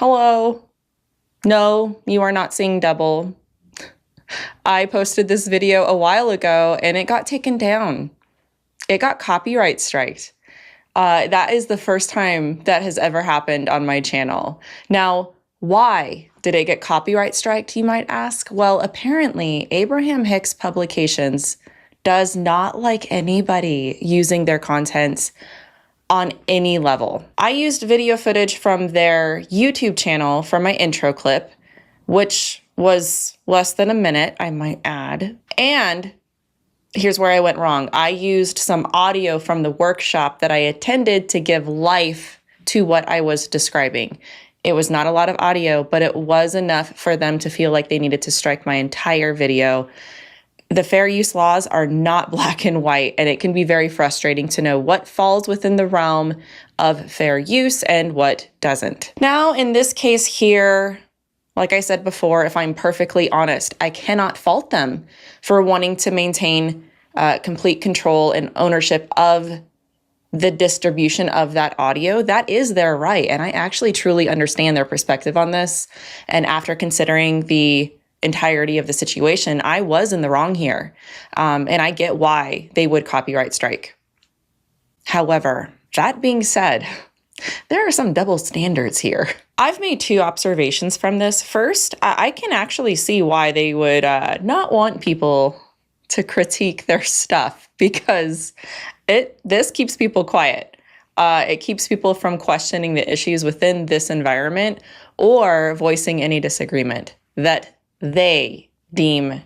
Hello? No, you are not seeing double. I posted this video a while ago and it got taken down. It got copyright striked. That is the first time that has ever happened on my channel. Now, why did it get copyright striked, you might ask? Well, apparently, Abraham Hicks Publications does not like anybody using their content on any level. I used video footage from their YouTube channel for my intro clip, which was less than a minute, I might add. And here's where I went wrong. I used some audio from the workshop that I attended to give life to what I was describing. It was not a lot of audio, but it was enough for them to feel like they needed to strike my entire video. The fair use laws are not black and white, and it can be very frustrating to know what falls within the realm of fair use and what doesn't. Now, in this case here, like I said before, if I'm perfectly honest, I cannot fault them for wanting to maintain complete control and ownership of the distribution of that audio. That is their right. And I actually truly understand their perspective on this. And after considering the entirety of the situation, I was in the wrong here. And I get why they would copyright strike. However, that being said, there are some double standards here. I've made two observations from this. First, I can actually see why they would not want people to critique their stuff, because this keeps people quiet. It keeps people from questioning the issues within this environment or voicing any disagreement that they deem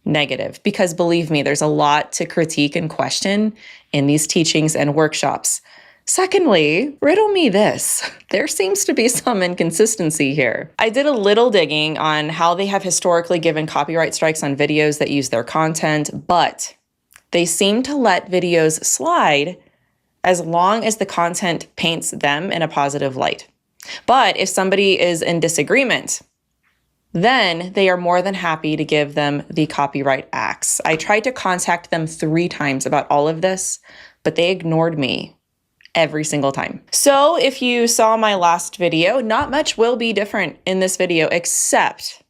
negative. Because believe me, there's a lot to critique and question in these teachings and workshops. Secondly, riddle me this. There seems to be some inconsistency here. I did a little digging on how they have historically given copyright strikes on videos that use their content, but they seem to let videos slide as long as the content paints them in a positive light. But if somebody is in disagreement, then they are more than happy to give them the copyright axe. I tried to contact them 3 times about all of this, but they ignored me every single time. So if you saw my last video, not much will be different in this video, except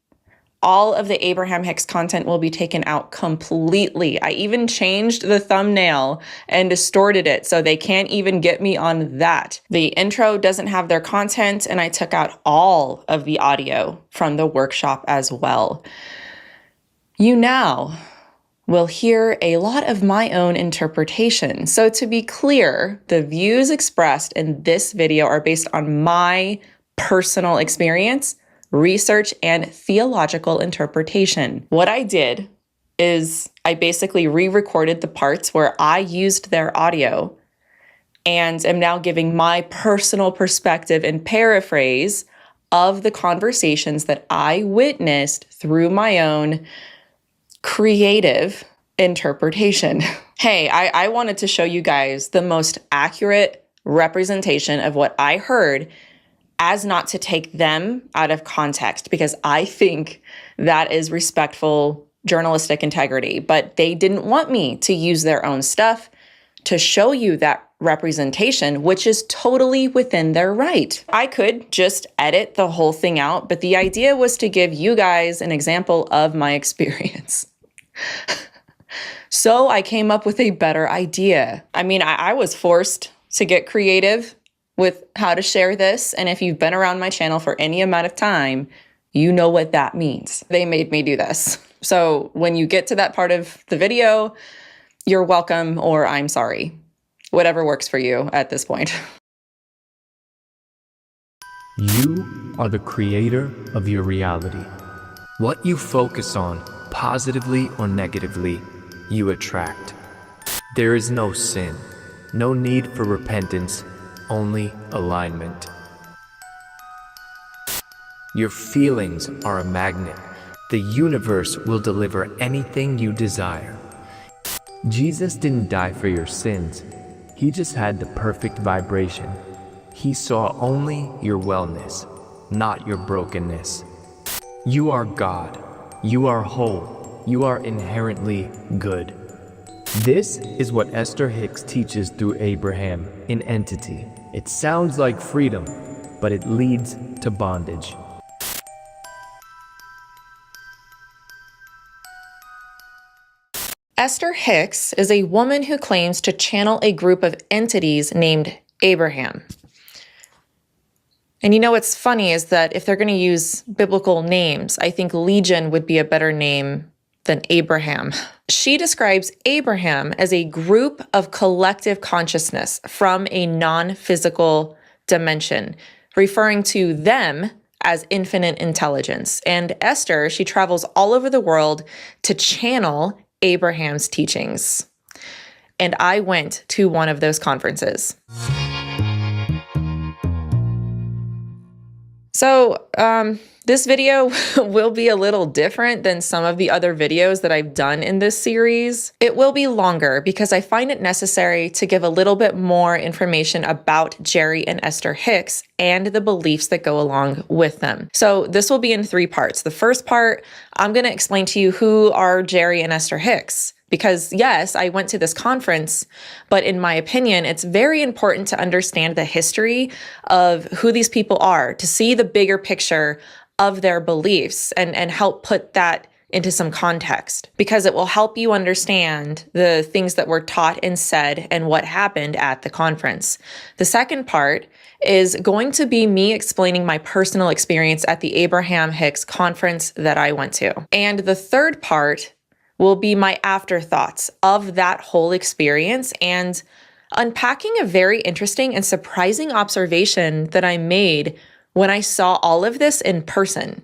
all of the Abraham Hicks content will be taken out completely. I even changed the thumbnail and distorted it so they can't even get me on that. The intro doesn't have their content, and I took out all of the audio from the workshop as well. You now will hear a lot of my own interpretation. So to be clear, the views expressed in this video are based on my personal experience, research, and theological interpretation. What I did is I basically re-recorded the parts where I used their audio and am now giving my personal perspective and paraphrase of the conversations that I witnessed through my own creative interpretation. Hey, I wanted to show you guys the most accurate representation of what I heard, as not to take them out of context, because I think that is respectful journalistic integrity. But they didn't want me to use their own stuff to show you that representation, which is totally within their right. I could just edit the whole thing out, but the idea was to give you guys an example of my experience. So I came up with a better idea. I mean, I was forced to get creative with how to share this. And if you've been around my channel for any amount of time, you know what that means. They made me do this. So when you get to that part of the video, you're welcome, or I'm sorry. Whatever works for you at this point. You are the creator of your reality. What you focus on, positively or negatively, you attract. There is no sin, no need for repentance, only alignment. Your feelings are a magnet. The universe will deliver anything you desire. Jesus didn't die for your sins. He just had the perfect vibration. He saw only your wellness, not your brokenness. You are God. You are whole. You are inherently good. This is what Esther Hicks teaches through Abraham, an entity. It sounds like freedom, but it leads to bondage. Esther Hicks is a woman who claims to channel a group of entities named Abraham. And you know what's funny is that if they're going to use biblical names, I think Legion would be a better name than Abraham. She describes Abraham as a group of collective consciousness from a non-physical dimension, referring to them as infinite intelligence. And Esther, she travels all over the world to channel Abraham's teachings. And I went to one of those conferences. So, this video will be a little different than some of the other videos that I've done in this series. It will be longer because I find it necessary to give a little bit more information about Jerry and Esther Hicks and the beliefs that go along with them. So this will be in 3 parts. The first part, I'm going to explain to you who are Jerry and Esther Hicks. Because yes, I went to this conference, but in my opinion, it's very important to understand the history of who these people are, to see the bigger picture of their beliefs and help put that into some context, because it will help you understand the things that were taught and said and what happened at the conference. The second part is going to be me explaining my personal experience at the Abraham Hicks conference that I went to. And the third part will be my afterthoughts of that whole experience and unpacking a very interesting and surprising observation that I made when I saw all of this in person.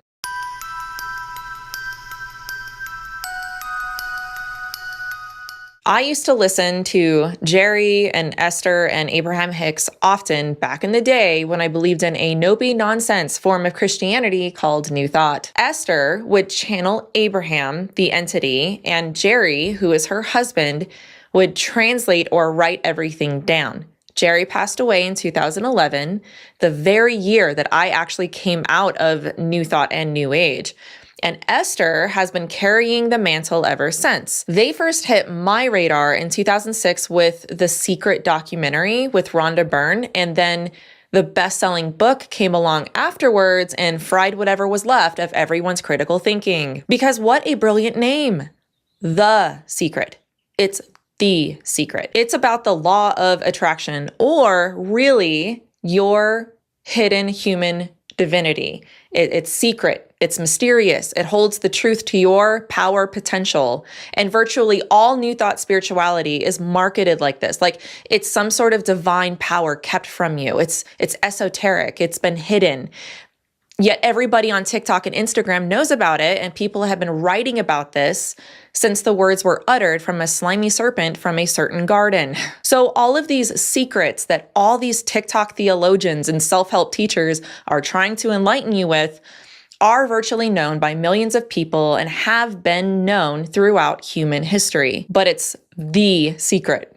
I used to listen to Jerry and Esther and Abraham Hicks often back in the day when I believed in a no-nonsense form of Christianity called New Thought. Esther would channel Abraham, the entity, and Jerry, who is her husband, would translate or write everything down. Jerry passed away in 2011, the very year that I actually came out of New Thought and New Age. And Esther has been carrying the mantle ever since. They first hit my radar in 2006 with The Secret documentary with Rhonda Byrne, and then the best-selling book came along afterwards and fried whatever was left of everyone's critical thinking. Because what a brilliant name! The Secret. It's The Secret. It's about the law of attraction, or really your hidden human divinity. It's secret. It's mysterious. It holds the truth to your power potential. And virtually all New Thought spirituality is marketed like this. Like it's some sort of divine power kept from you. It's esoteric. It's been hidden. Yet everybody on TikTok and Instagram knows about it, and people have been writing about this since the words were uttered from a slimy serpent from a certain garden. So all of these secrets that all these TikTok theologians and self-help teachers are trying to enlighten you with are virtually known by millions of people and have been known throughout human history. But it's the secret.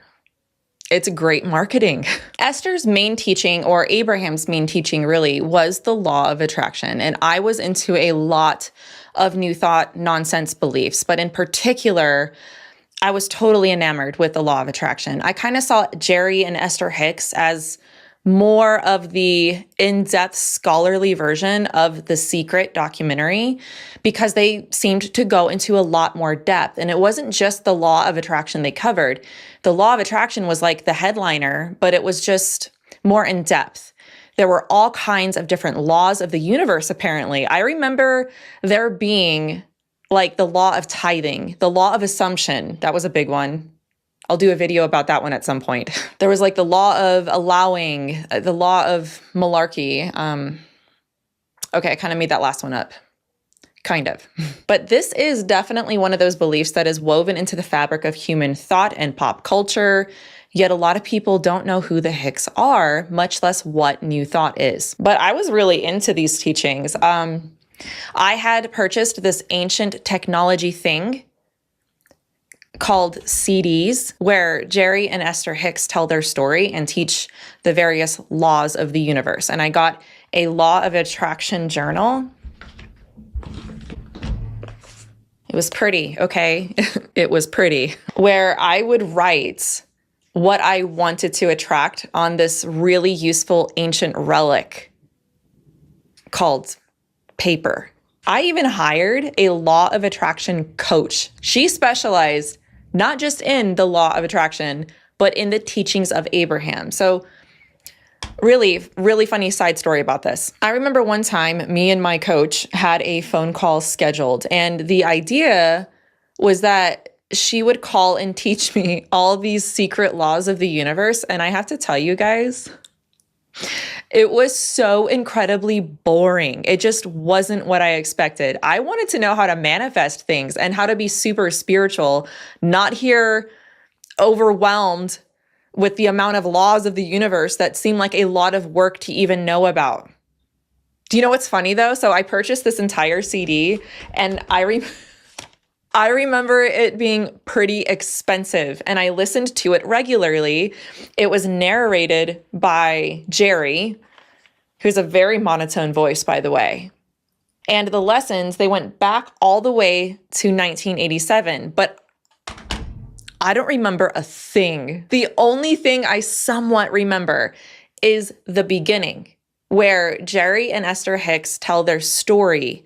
It's great marketing. Esther's main teaching, or Abraham's main teaching really, was the law of attraction. And I was into a lot of New Thought nonsense beliefs, but in particular, I was totally enamored with the law of attraction. I kind of saw Jerry and Esther Hicks as more of the in-depth scholarly version of The Secret documentary, because they seemed to go into a lot more depth. And it wasn't just the law of attraction they covered. The law of attraction was like the headliner, but it was just more in depth. There were all kinds of different laws of the universe, apparently. I remember there being like the law of tithing, the law of assumption. That was a big one. I'll do a video about that one at some point. There was like the law of allowing, the law of malarkey. Okay, I kind of made that last one up. Kind of. But this is definitely one of those beliefs that is woven into the fabric of human thought and pop culture. Yet a lot of people don't know who the Hicks are, much less what New Thought is. But I was really into these teachings. I had purchased this ancient technology thing called CDs, where Jerry and Esther Hicks tell their story and teach the various laws of the universe. And I got a law of attraction journal. It was pretty, okay? It was pretty. Where I would write what I wanted to attract on this really useful ancient relic called paper. I even hired a law of attraction coach. She specialized not just in the law of attraction, but in the teachings of Abraham. So really, really funny side story about this. I remember one time me and my coach had a phone call scheduled, and the idea was that she would call and teach me all these secret laws of the universe. And I have to tell you guys, it was so incredibly boring. It just wasn't what I expected. I wanted to know how to manifest things and how to be super spiritual, not here overwhelmed with the amount of laws of the universe that seem like a lot of work to even know about. Do you know what's funny though? So I purchased this entire CD, and I remember it being pretty expensive, and I listened to it regularly. It was narrated by Jerry, who's a very monotone voice, by the way. And the lessons, they went back all the way to 1987, but I don't remember a thing. The only thing I somewhat remember is the beginning, where Jerry and Esther Hicks tell their story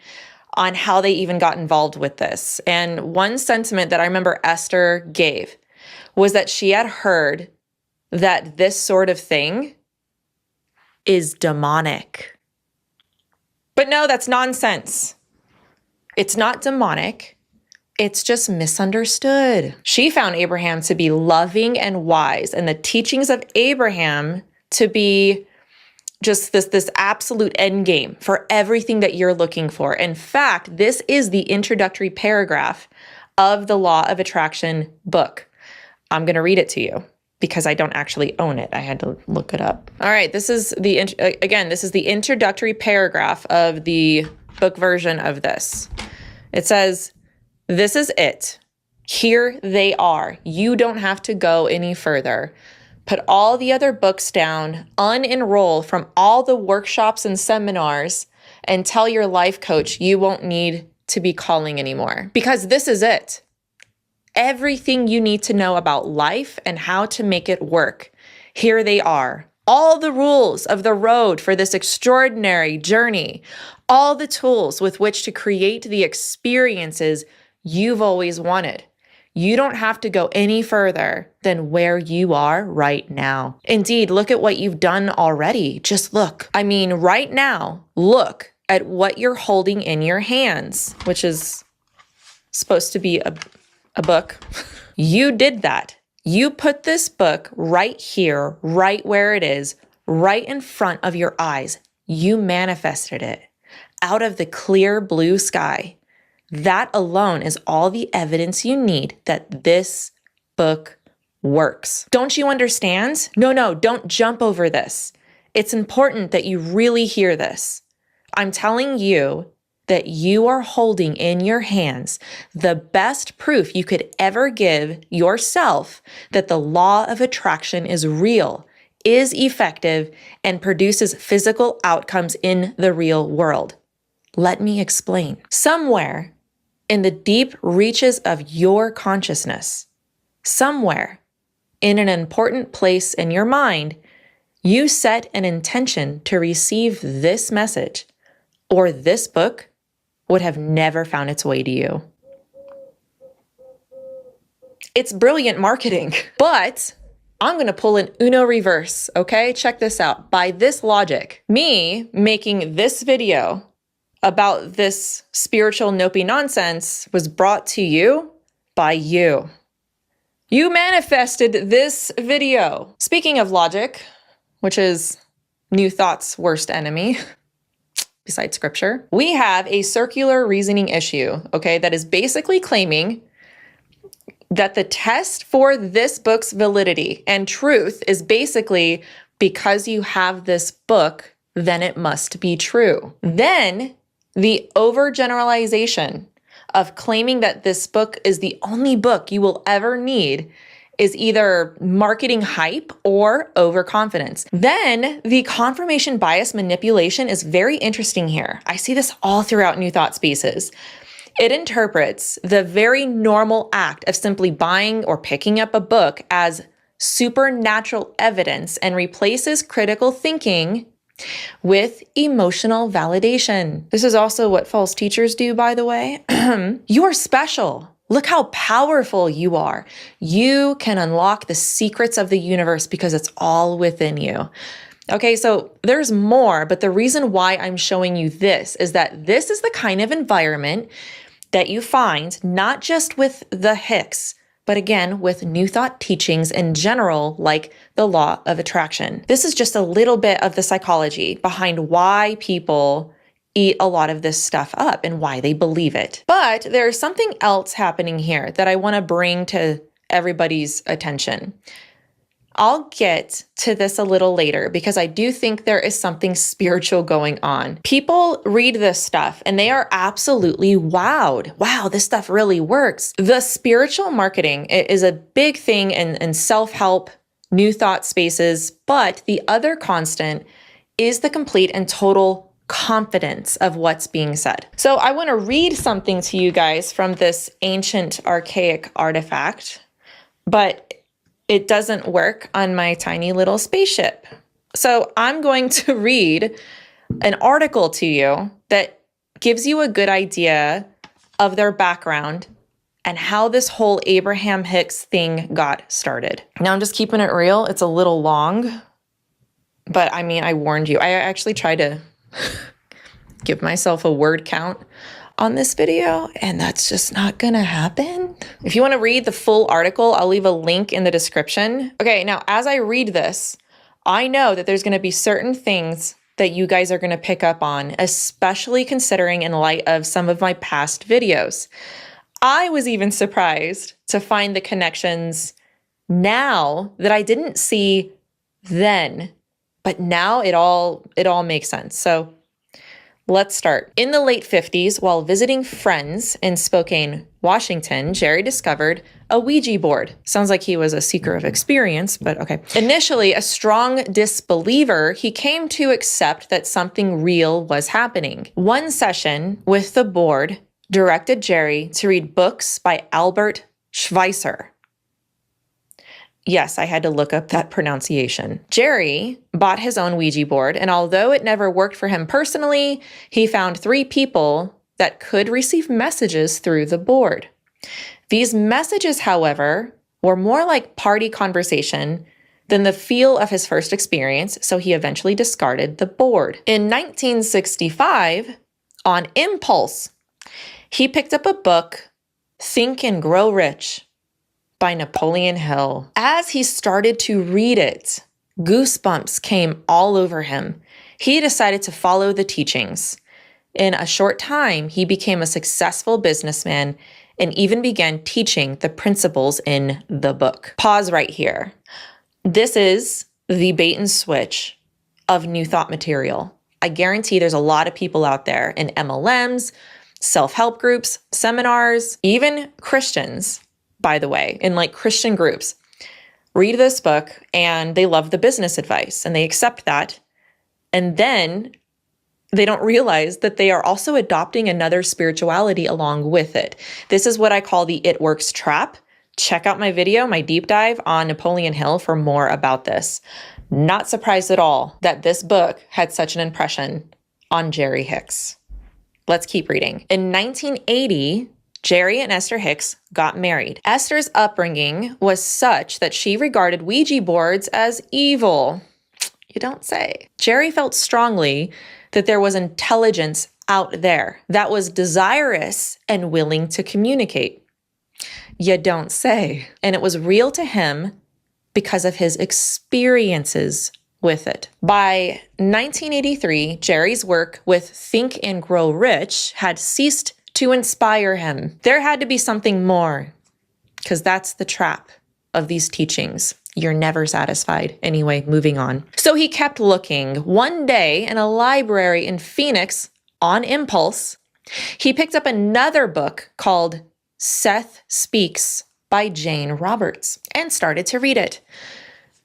on how they even got involved with this. And one sentiment that I remember Esther gave was that she had heard that this sort of thing is demonic. But no, that's nonsense. It's not demonic. It's just misunderstood. She found Abraham to be loving and wise, and the teachings of Abraham to be just this absolute end game for everything that you're looking for. In fact, this is the introductory paragraph of the Law of Attraction book. I'm going to read it to you because I don't actually own it. I had to look it up. All right, this is the introductory paragraph of the book version of this. It says, "This is it. Here they are. You don't have to go any further. Put all the other books down, unenroll from all the workshops and seminars, and tell your life coach you won't need to be calling anymore. Because this is it. Everything you need to know about life and how to make it work. Here they are. All the rules of the road for this extraordinary journey. All the tools with which to create the experiences you've always wanted. You don't have to go any further than where you are right now. Indeed, look at what you've done already. Just look. I mean, right now, look at what you're holding in your hands, which is supposed to be a book. You did that. You put this book right here, right where it is, right in front of your eyes. You manifested it out of the clear blue sky. That alone is all the evidence you need that this book works. Don't you understand? No, don't jump over this. It's important that you really hear this. I'm telling you that you are holding in your hands the best proof you could ever give yourself that the law of attraction is real, is effective, and produces physical outcomes in the real world. Let me explain. Somewhere in the deep reaches of your consciousness, somewhere in an important place in your mind, you set an intention to receive this message, or this book would have never found its way to you. It's brilliant marketing, but I'm going to pull an Uno reverse, okay? Check this out. By this logic, me making this video about this spiritual nopey nonsense was brought to you by you. You manifested this video. Speaking of logic, which is New Thought's worst enemy, besides scripture, we have a circular reasoning issue, okay, that is basically claiming that the test for this book's validity and truth is basically because you have this book, then it must be true. Then the overgeneralization of claiming that this book is the only book you will ever need is either marketing hype or overconfidence. Then the confirmation bias manipulation is very interesting here. I see this all throughout New Thought spaces. It interprets the very normal act of simply buying or picking up a book as supernatural evidence and replaces critical thinking with emotional validation. This is also what false teachers do, by the way. You are special. Look how powerful you are. You can unlock the secrets of the universe because it's all within you. Okay, so there's more, but the reason why I'm showing you this is that this is the kind of environment that you find not just with the Hicks, but again, with New Thought teachings in general, like the law of attraction. This is just a little bit of the psychology behind why people eat a lot of this stuff up and why they believe it. But there's something else happening here that I want to bring to everybody's attention. I'll get to this a little later because I do think there is something spiritual going on. People read this stuff and they are absolutely wowed. Wow, this stuff really works. The spiritual marketing is a big thing in self-help, New Thought spaces, but the other constant is the complete and total confidence of what's being said. So I want to read something to you guys from this ancient archaic artifact, but it doesn't work on my tiny little spaceship. So I'm going to read an article to you that gives you a good idea of their background and how this whole Abraham Hicks thing got started. Now I'm just keeping it real. It's a little long, but I mean, I warned you. I actually tried to give myself a word count on this video, and that's just not gonna happen. If you want to read the full article, I'll leave a link in the description. Okay, now as I read this, I know that there's gonna be certain things that you guys are gonna pick up on, especially considering in light of some of my past videos. I was even surprised to find the connections now that I didn't see then, but now it all makes sense. So let's start. In the late 50s, while visiting friends in Spokane, Washington, Jerry discovered a Ouija board. Sounds like he was a seeker of experience, but okay. Initially a strong disbeliever, he came to accept that something real was happening. One session with the board directed Jerry to read books by Albert Schweitzer. Yes, I had to look up that pronunciation. Jerry bought his own Ouija board, and although it never worked for him personally, he found 3 people that could receive messages through the board. These messages, however, were more like party conversation than the feel of his first experience, so he eventually discarded the board. In 1965, on impulse, he picked up a book, Think and Grow Rich, by Napoleon Hill. As he started to read it, goosebumps came all over him. He decided to follow the teachings. In a short time, he became a successful businessman and even began teaching the principles in the book. Pause right here. This is the bait and switch of New Thought material. I guarantee there's a lot of people out there in MLMs, self-help groups, seminars, even Christians, by the way, in like Christian groups, read this book and they love the business advice and they accept that. And then they don't realize that they are also adopting another spirituality along with it. This is what I call the it works trap. Check out my video, my deep dive on Napoleon Hill for more about this. Not surprised at all that this book had such an impression on Jerry Hicks. Let's keep reading. In 1980, Jerry and Esther Hicks got married. Esther's upbringing was such that she regarded Ouija boards as evil. You don't say. Jerry felt strongly that there was intelligence out there that was desirous and willing to communicate. You don't say. And it was real to him because of his experiences with it. By 1983, Jerry's work with Think and Grow Rich had ceased to inspire him. There had to be something more, because that's the trap of these teachings. You're never satisfied. Anyway, moving on. So he kept looking. One day in a library in Phoenix, on impulse, he picked up another book called Seth Speaks by Jane Roberts and started to read it.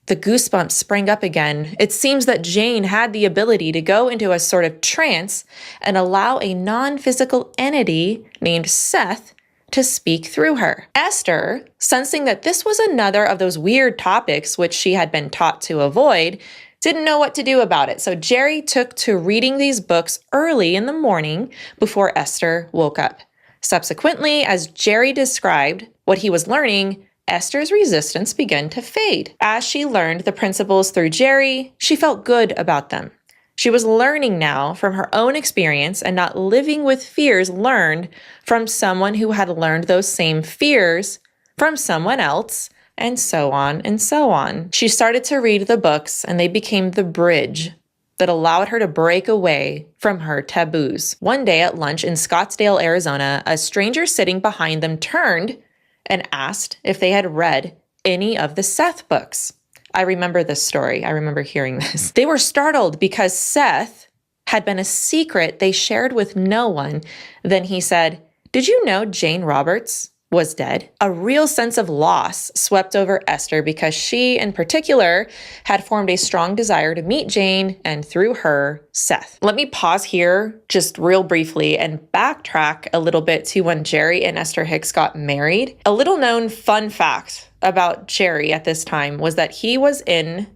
The goosebumps sprang up again. It seems that Jane had the ability to go into a sort of trance and allow a non-physical entity named Seth to speak through her. Esther, sensing that this was another of those weird topics which she had been taught to avoid, didn't know what to do about it. So Jerry took to reading these books early in the morning before Esther woke up. Subsequently, as Jerry described what he was learning, Esther's resistance began to fade. As she learned the principles through Jerry, she felt good about them. She was learning now from her own experience and not living with fears learned from someone who had learned those same fears from someone else, and so on and so on. She started to read the books, and they became the bridge that allowed her to break away from her taboos. One day at lunch in Scottsdale, Arizona, a stranger sitting behind them turned and asked if they had read any of the Seth books. I remember this story. I remember hearing this. They were startled because Seth had been a secret they shared with no one. Then he said, "Did you know Jane Roberts was dead?" A real sense of loss swept over Esther because she, in particular, had formed a strong desire to meet Jane and, through her, Seth. Let me pause here just real briefly and backtrack a little bit to when Jerry and Esther Hicks got married. A little known fun fact about Jerry at this time was that he was in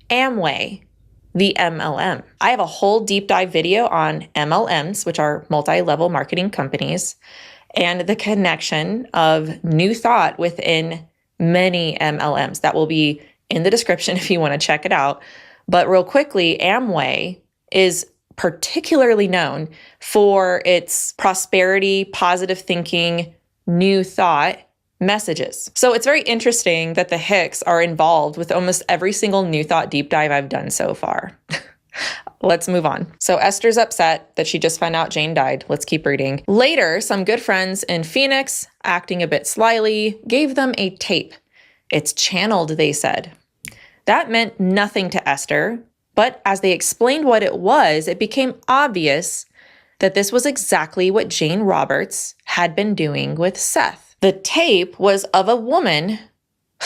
Amway, the MLM. I have a whole deep dive video on MLMs, which are multi-level marketing companies, and the connection of New Thought within many MLMs. That will be in the description if you want to check it out. But real quickly, Amway is particularly known for its prosperity, positive thinking, New Thought messages. So it's very interesting that the Hicks are involved with almost every single New Thought deep dive I've done so far. Let's move on. So Esther's upset that she just found out Jane died. Let's keep reading. Later, some good friends in Phoenix, acting a bit slyly, gave them a tape. "It's channeled," they said. That meant nothing to Esther, but as they explained what it was, it became obvious that this was exactly what Jane Roberts had been doing with Seth. The tape was of a woman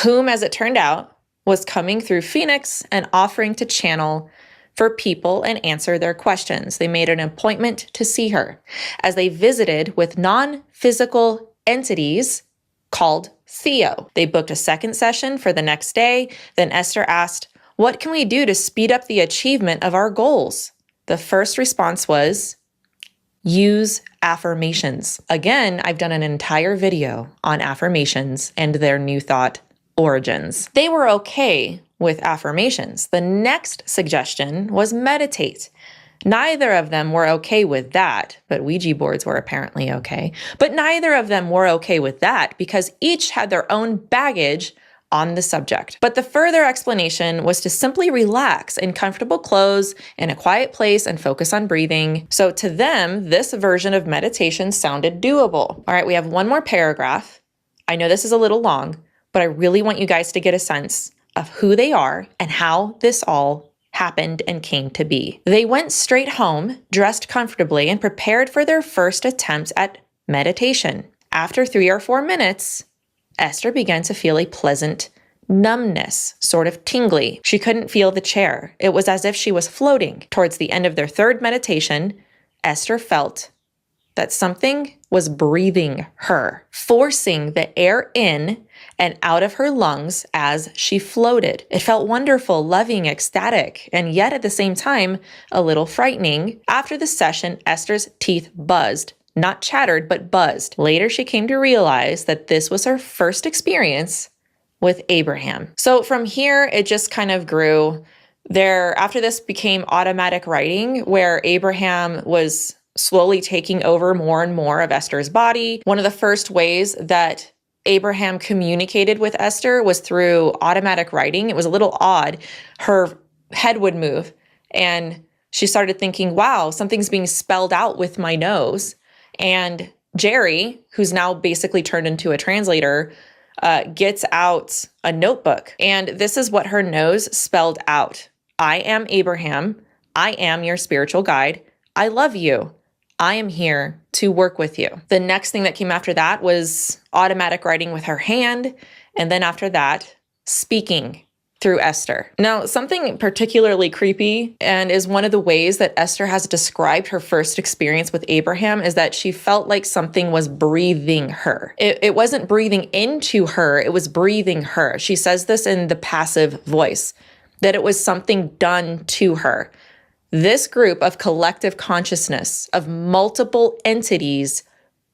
whom, as it turned out, was coming through Phoenix and offering to channel for people and answer their questions. They made an appointment to see her as they visited with non-physical entities called Theo. They booked a second session for the next day. Then Esther asked, "What can we do to speed up the achievement of our goals?" The first response was, "Use affirmations." Again, I've done an entire video on affirmations and their New Thought origins. They were okay with affirmations. The next suggestion was meditate. Neither of them were okay with that, but Ouija boards were apparently okay. But neither of them were okay with that because each had their own baggage on the subject. But the further explanation was to simply relax in comfortable clothes in a quiet place and focus on breathing. So to them, this version of meditation sounded doable. All right, we have one more paragraph. I know this is a little long, but I really want you guys to get a sense of who they are and how this all happened and came to be. They went straight home, dressed comfortably, and prepared for their first attempt at meditation. After 3 or 4 minutes, Esther began to feel a pleasant numbness, sort of tingly. She couldn't feel the chair. It was as if she was floating. Towards the end of their third meditation, Esther felt that something was breathing her, forcing the air in and out of her lungs as she floated. It felt wonderful, loving, ecstatic, and yet at the same time, a little frightening. After the session, Esther's teeth buzzed. Not chattered, but buzzed. Later, she came to realize that this was her first experience with Abraham. So from here, it just kind of grew. After this became automatic writing, where Abraham was slowly taking over more and more of Esther's body. One of the first ways that Abraham communicated with Esther was through automatic writing. It was a little odd. Her head would move, and she started thinking, wow, something's being spelled out with my nose. And Jerry, who's now basically turned into a translator, gets out a notebook. And this is what her nose spelled out. "I am Abraham. I am your spiritual guide. I love you. I am here to work with you." The next thing that came after that was automatic writing with her hand. And then after that, speaking through Esther. Now, something particularly creepy, and is one of the ways that Esther has described her first experience with Abraham, is that she felt like something was breathing her. It wasn't breathing into her, it was breathing her. She says this in the passive voice. that it was something done to her. This group of collective consciousness of multiple entities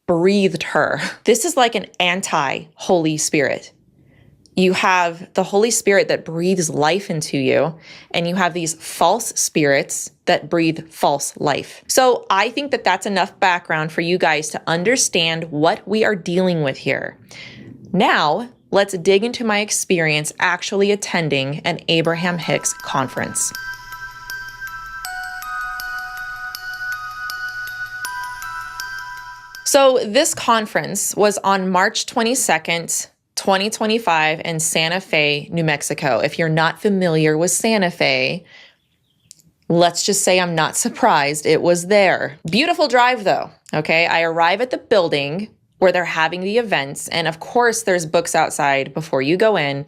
breathed her. This is like an anti-Holy Spirit. You have the Holy Spirit that breathes life into you, and you have these false spirits that breathe false life. So I think that that's enough background for you guys to understand what we are dealing with here. Now, let's dig into my experience actually attending an Abraham Hicks conference. So this conference was on March 22nd, 2025 in Santa Fe, New Mexico. If you're not familiar with Santa Fe, let's just say I'm not surprised it was there. Beautiful drive though, okay? I arrive at the building where they're having the events, and of course there's books outside before you go in.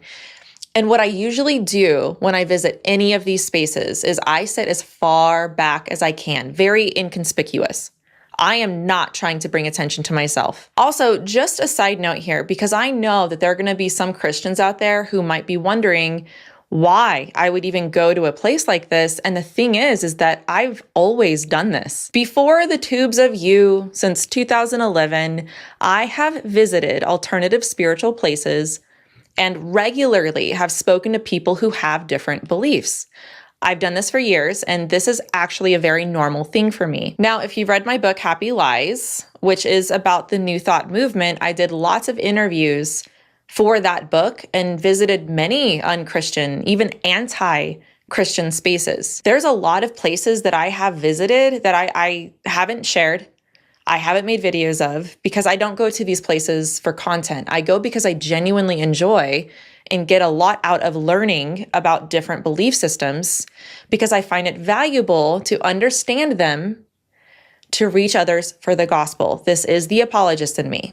And what I usually do when I visit any of these spaces is I sit as far back as I can, very inconspicuous. I am not trying to bring attention to myself. Also, just a side note here, because I know that there are going to be some Christians out there who might be wondering why I would even go to a place like this. And the thing is that I've always done this. Before the Tubes of You, since 2011, I have visited alternative spiritual places and regularly have spoken to people who have different beliefs. I've done this for years, and this is actually a very normal thing for me. Now, if you've read my book, Happy Lies, which is about the New Thought movement, I did lots of interviews for that book and visited many unchristian, even anti-Christian spaces. There's a lot of places that I have visited that I haven't shared, I haven't made videos of, because I don't go to these places for content. I go because I genuinely enjoy and get a lot out of learning about different belief systems, because I find it valuable to understand them to reach others for the gospel. This is the apologist in me.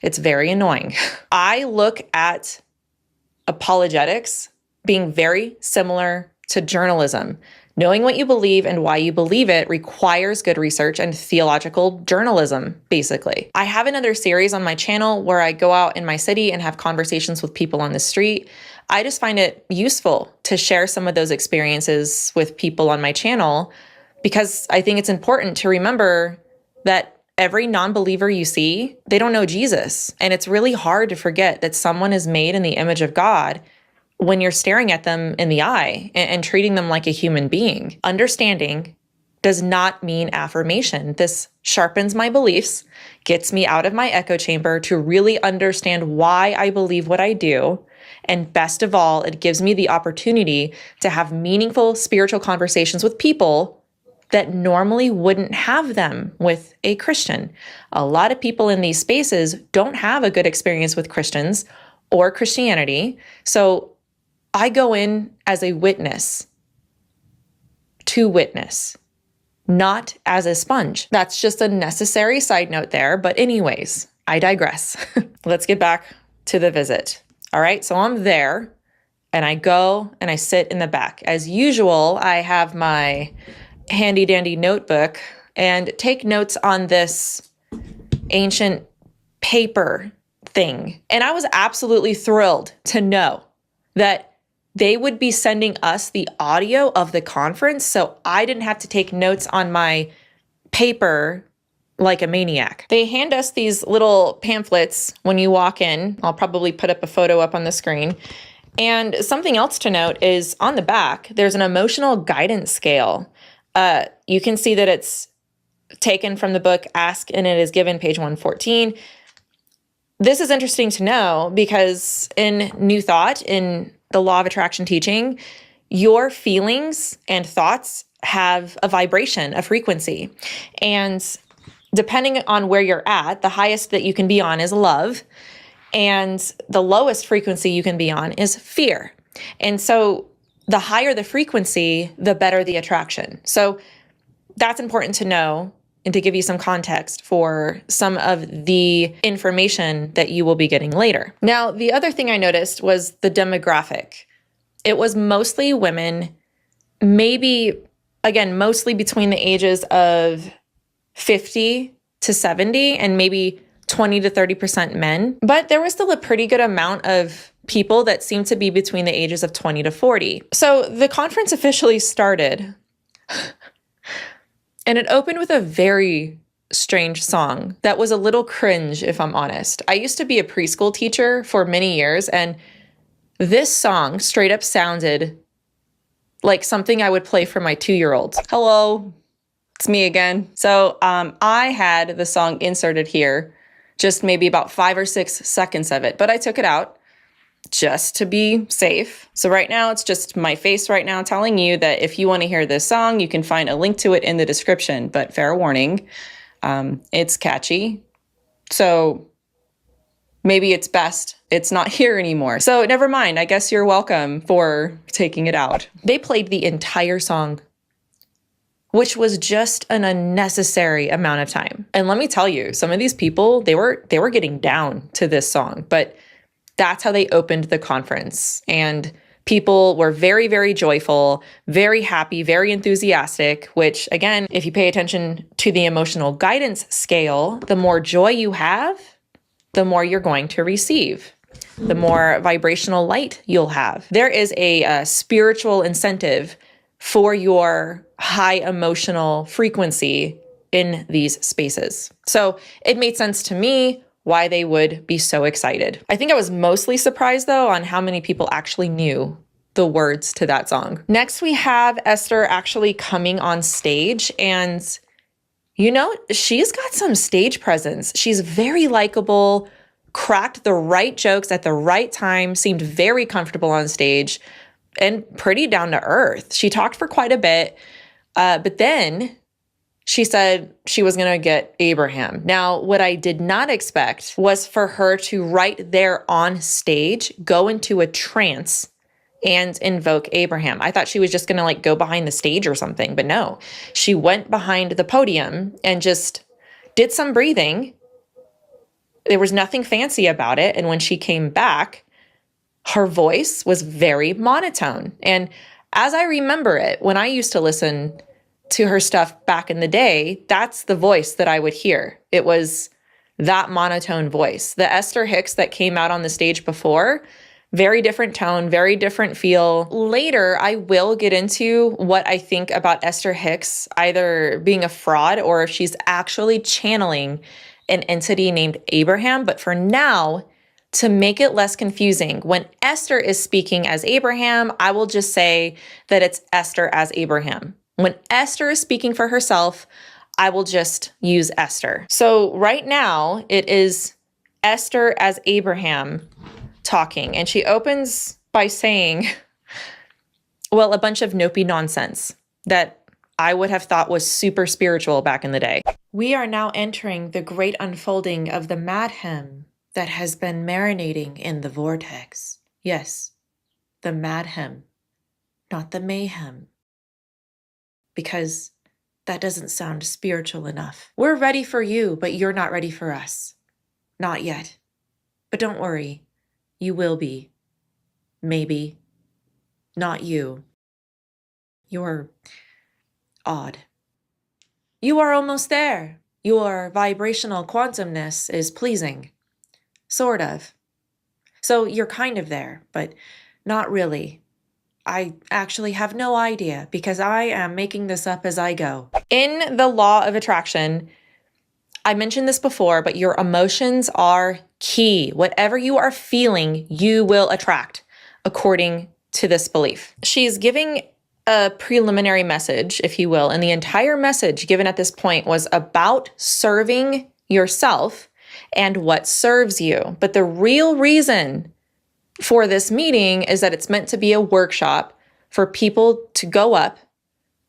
It's very annoying. I look at apologetics being very similar to journalism. Knowing what you believe and why you believe it requires good research and theological journalism, basically. I have another series on my channel where I go out in my city and have conversations with people on the street. I just find it useful to share some of those experiences with people on my channel, because I think it's important to remember that every non-believer you see, they don't know Jesus. And it's really hard to forget that someone is made in the image of God when you're staring at them in the eye and treating them like a human being. Understanding does not mean affirmation. This sharpens my beliefs, gets me out of my echo chamber to really understand why I believe what I do. And best of all, it gives me the opportunity to have meaningful spiritual conversations with people that normally wouldn't have them with a Christian. A lot of people in these spaces don't have a good experience with Christians or Christianity. So I go in as a witness, to witness, not as a sponge. That's just a necessary side note there. But anyways, I digress. Let's get back to the visit. All right, so I'm there and I go and I sit in the back. As usual, I have my handy dandy notebook and take notes on this ancient paper thing. And I was absolutely thrilled to know that they would be sending us the audio of the conference, so I didn't have to take notes on my paper like a maniac. They hand us these little pamphlets when you walk in. I'll probably put up a photo up on the screen. And something else to note is on the back, there's an emotional guidance scale. You can see that it's taken from the book Ask and It Is Given, page 114. This is interesting to know because in New Thought, in the law of attraction teaching, your feelings and thoughts have a vibration, a frequency. And depending on where you're at, the highest that you can be on is love. And the lowest frequency you can be on is fear. And so the higher the frequency, the better the attraction. So that's important to know and to give you some context for some of the information that you will be getting later. Now, the other thing I noticed was the demographic. It was mostly women, maybe, again, mostly between the ages of 50 to 70 and maybe 20 to 30% men. But there was still a pretty good amount of people that seemed to be between the ages of 20 to 40. So the conference officially started, and it opened with a very strange song that was a little cringe, if I'm honest. I used to be a preschool teacher for many years, and this song straight up sounded like something I would play for my 2-year-old. Hello, it's me again. So I had the song inserted here, just maybe about 5 or 6 seconds of it, but I took it out just to be safe. So right now it's just my face right now telling you that if you want to hear this song, you can find a link to it in the description, but fair warning, it's catchy. So maybe it's best it's not here anymore. So never mind. I guess you're welcome for taking it out. They played the entire song, which was just an unnecessary amount of time. And let me tell you, some of these people, they were getting down to this song, but that's how they opened the conference. And people were very, very joyful, very happy, very enthusiastic, which again, if you pay attention to the emotional guidance scale, the more joy you have, the more you're going to receive, the more vibrational light you'll have. There is a spiritual incentive for your high emotional frequency in these spaces. So it made sense to me why they would be so excited. I think I was mostly surprised though on how many people actually knew the words to that song. Next, we have Esther actually coming on stage, and you know, she's got some stage presence. She's very likable, cracked the right jokes at the right time, seemed very comfortable on stage, and pretty down to earth. She talked for quite a bit, but then she said she was going to get Abraham. Now, what I did not expect was for her to right there on stage go into a trance and invoke Abraham. I thought she was just going to like go behind the stage or something, but no. She went behind the podium and just did some breathing. There was nothing fancy about it. And when she came back, her voice was very monotone. And as I remember it, when I used to listen to her stuff back in the day, that's the voice that I would hear. It was that monotone voice. The Esther Hicks that came out on the stage before, very different tone, very different feel. Later, I will get into what I think about Esther Hicks either being a fraud or if she's actually channeling an entity named Abraham. But for now, to make it less confusing, when Esther is speaking as Abraham, I will just say that it's Esther as Abraham. When Esther is speaking for herself, I will just use Esther. So right now, it is Esther as Abraham talking. And she opens by saying, well, a bunch of nopey nonsense that I would have thought was super spiritual back in the day. We are now entering the great unfolding of the madhem that has been marinating in the vortex. Yes, the madhem, not the mayhem. Because that doesn't sound spiritual enough. We're ready for you, but you're not ready for us. Not yet. But don't worry. You will be. Maybe. Not you. You're odd. You are almost there. Your vibrational quantumness is pleasing. Sort of. So you're kind of there, but not really. I actually have no idea because I am making this up as I go. In the law of attraction, I mentioned this before, but your emotions are key. Whatever you are feeling, you will attract, according to this belief. She's giving a preliminary message, if you will, and the entire message given at this point was about serving yourself and what serves you. But the real reason for this meeting is that it's meant to be a workshop for people to go up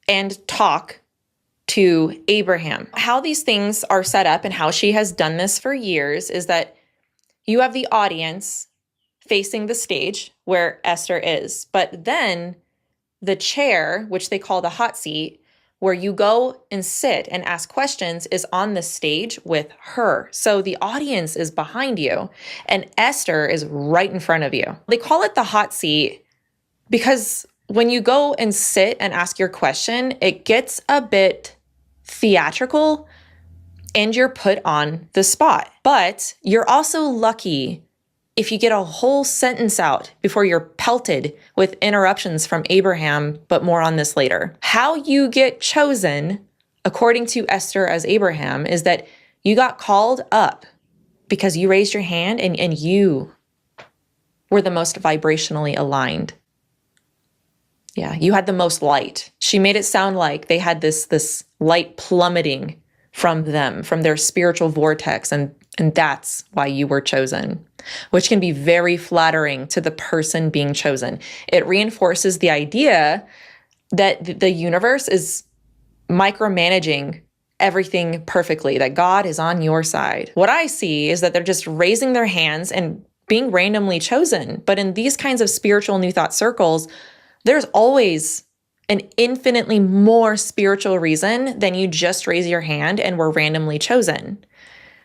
and talk to Abraham. How these things are set up and how she has done this for years is that you have the audience facing the stage where Esther is, but then the chair, which they call the hot seat, where you go and sit and ask questions, is on the stage with her. So the audience is behind you and Esther is right in front of you. They call it the hot seat because when you go and sit and ask your question, it gets a bit theatrical and you're put on the spot. But you're also lucky if you get a whole sentence out before you're pelted with interruptions from Abraham, but more on this later. How you get chosen, according to Esther as Abraham, is that you got called up because you raised your hand and you were the most vibrationally aligned. Yeah, you had the most light. She made it sound like they had this light plummeting from them, from their spiritual vortex, and that's why you were chosen, which can be very flattering to the person being chosen. It reinforces the idea that the universe is micromanaging everything perfectly, that God is on your side. What I see is that they're just raising their hands and being randomly chosen. But in these kinds of spiritual New Thought circles, there's always an infinitely more spiritual reason than you just raise your hand and were randomly chosen.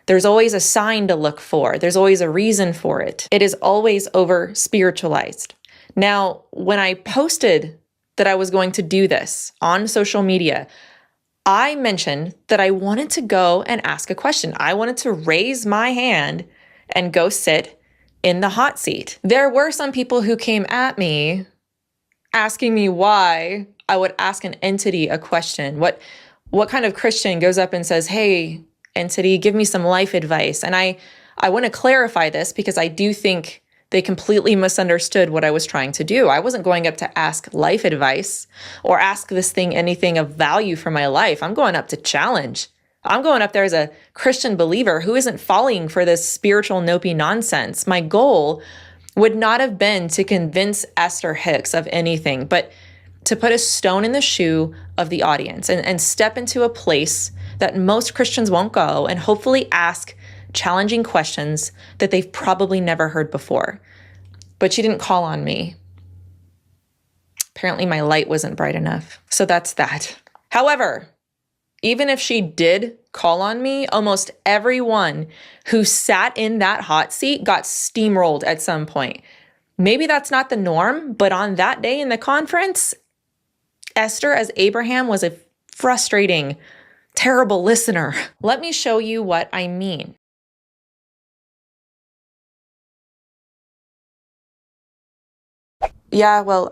There's always a sign to look for. There's always a reason for it. It is always over spiritualized. Now, when I posted that I was going to do this on social media, I mentioned that I wanted to go and ask a question. I wanted to raise my hand and go sit in the hot seat. There were some people who came at me asking me why I would ask an entity a question. What kind of Christian goes up and says, "Hey, entity, give me some life advice?" And I want to clarify this because I do think they completely misunderstood what I was trying to do. I wasn't going up to ask life advice or ask this thing anything of value for my life. I'm going up to challenge. I'm going up there as a Christian believer who isn't falling for this spiritual nopey nonsense. My goal would not have been to convince Esther Hicks of anything, but to put a stone in the shoe of the audience and step into a place that most Christians won't go and hopefully ask challenging questions that they've probably never heard before. But she didn't call on me. Apparently my light wasn't bright enough. So that's that. However, even if she did call on me, almost everyone who sat in that hot seat got steamrolled at some point. Maybe that's not the norm, but on that day in the conference, Esther as Abraham was a frustrating, terrible listener. Let me show you what I mean. Yeah, well,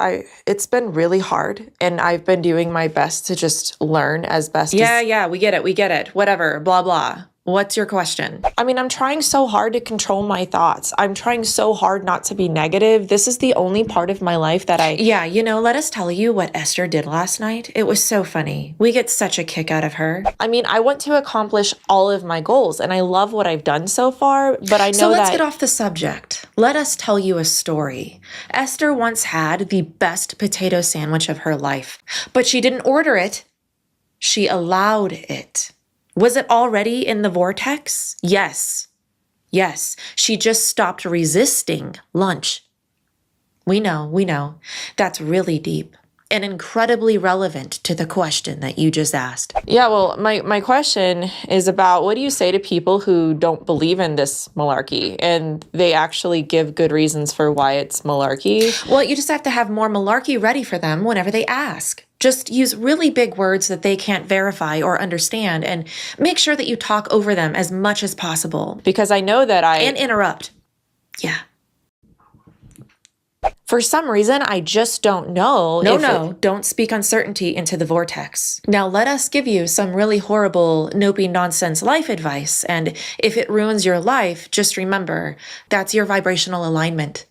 it's been really hard, and I've been doing my best to just learn as best as... Yeah, we get it. Whatever, blah, blah. What's your question? I mean, I'm trying so hard to control my thoughts. I'm trying so hard not to be negative. This is the only part of my life that I... Yeah, let us tell you what Esther did last night. It was so funny. We get such a kick out of her. I mean, I want to accomplish all of my goals, and I love what I've done so far, but I know So let's get off the subject. Let us tell you a story. Esther once had the best potato sandwich of her life, but she didn't order it. She allowed it. Was it already in the vortex? Yes. She just stopped resisting lunch. We know. That's really deep and incredibly relevant to the question that you just asked. Yeah, well, my question is about what do you say to people who don't believe in this malarkey and they actually give good reasons for why it's malarkey? Well, you just have to have more malarkey ready for them whenever they ask. Just use really big words that they can't verify or understand and make sure that you talk over them as much as possible. Because I know that And interrupt. Yeah. For some reason, I just don't know. No, don't speak uncertainty into the vortex. Now let us give you some really horrible, nopey nonsense life advice. And if it ruins your life, just remember, that's your vibrational alignment.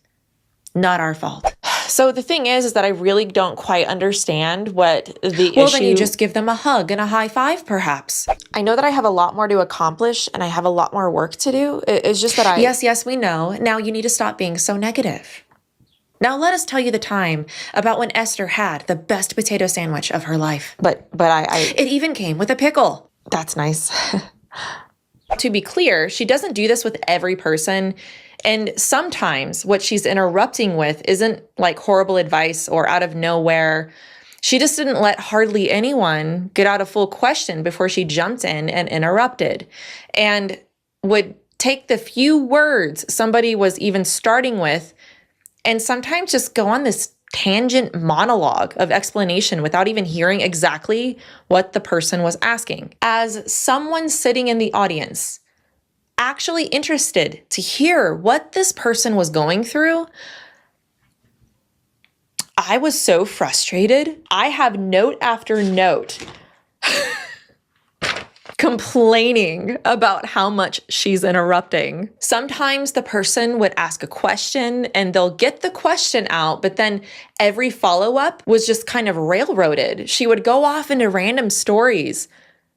Not our fault. So the thing is that I really don't quite understand what the issue... Well, then you just give them a hug and a high five, perhaps. I know that I have a lot more to accomplish and I have a lot more work to do. It's just that Yes, we know. Now you need to stop being so negative. Now let us tell you the time about when Esther had the best potato sandwich of her life. But It even came with a pickle. That's nice. To be clear, she doesn't do this with every person. And sometimes what she's interrupting with isn't like horrible advice or out of nowhere. She just didn't let hardly anyone get out a full question before she jumped in and interrupted, and would take the few words somebody was even starting with and sometimes just go on this tangent monologue of explanation without even hearing exactly what the person was asking. As someone sitting in the audience, actually interested to hear what this person was going through, I was so frustrated. I have note after note complaining about how much she's interrupting. Sometimes the person would ask a question and they'll get the question out, but then every follow-up was just kind of railroaded. She would go off into random stories.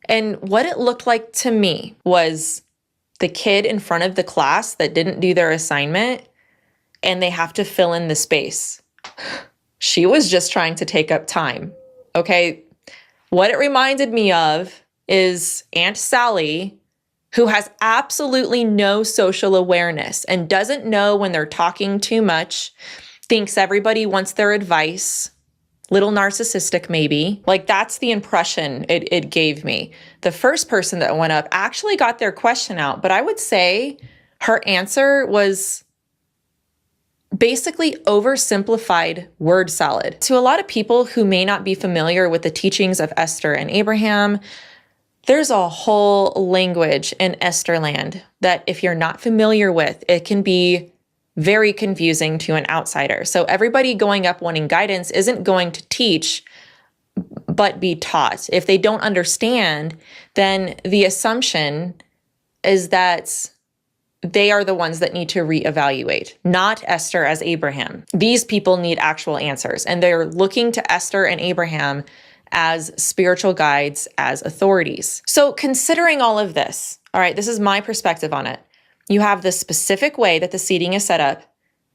And what it looked like to me was the kid in front of the class that didn't do their assignment and they have to fill in the space. She was just trying to take up time. Okay, what it reminded me of is Aunt Sally, who has absolutely no social awareness and doesn't know when they're talking too much, thinks everybody wants their advice, little narcissistic maybe. Like, that's the impression it gave me. The first person that went up actually got their question out, but I would say her answer was basically oversimplified word salad. To a lot of people who may not be familiar with the teachings of Esther and Abraham, there's a whole language in Esther land that if you're not familiar with, it can be very confusing to an outsider. So everybody going up wanting guidance isn't going to teach, but be taught. If they don't understand, then the assumption is that they are the ones that need to reevaluate, not Esther as Abraham. These people need actual answers, and they're looking to Esther and Abraham as spiritual guides, as authorities. So considering all of this, all right, this is my perspective on it. You have the specific way that the seating is set up,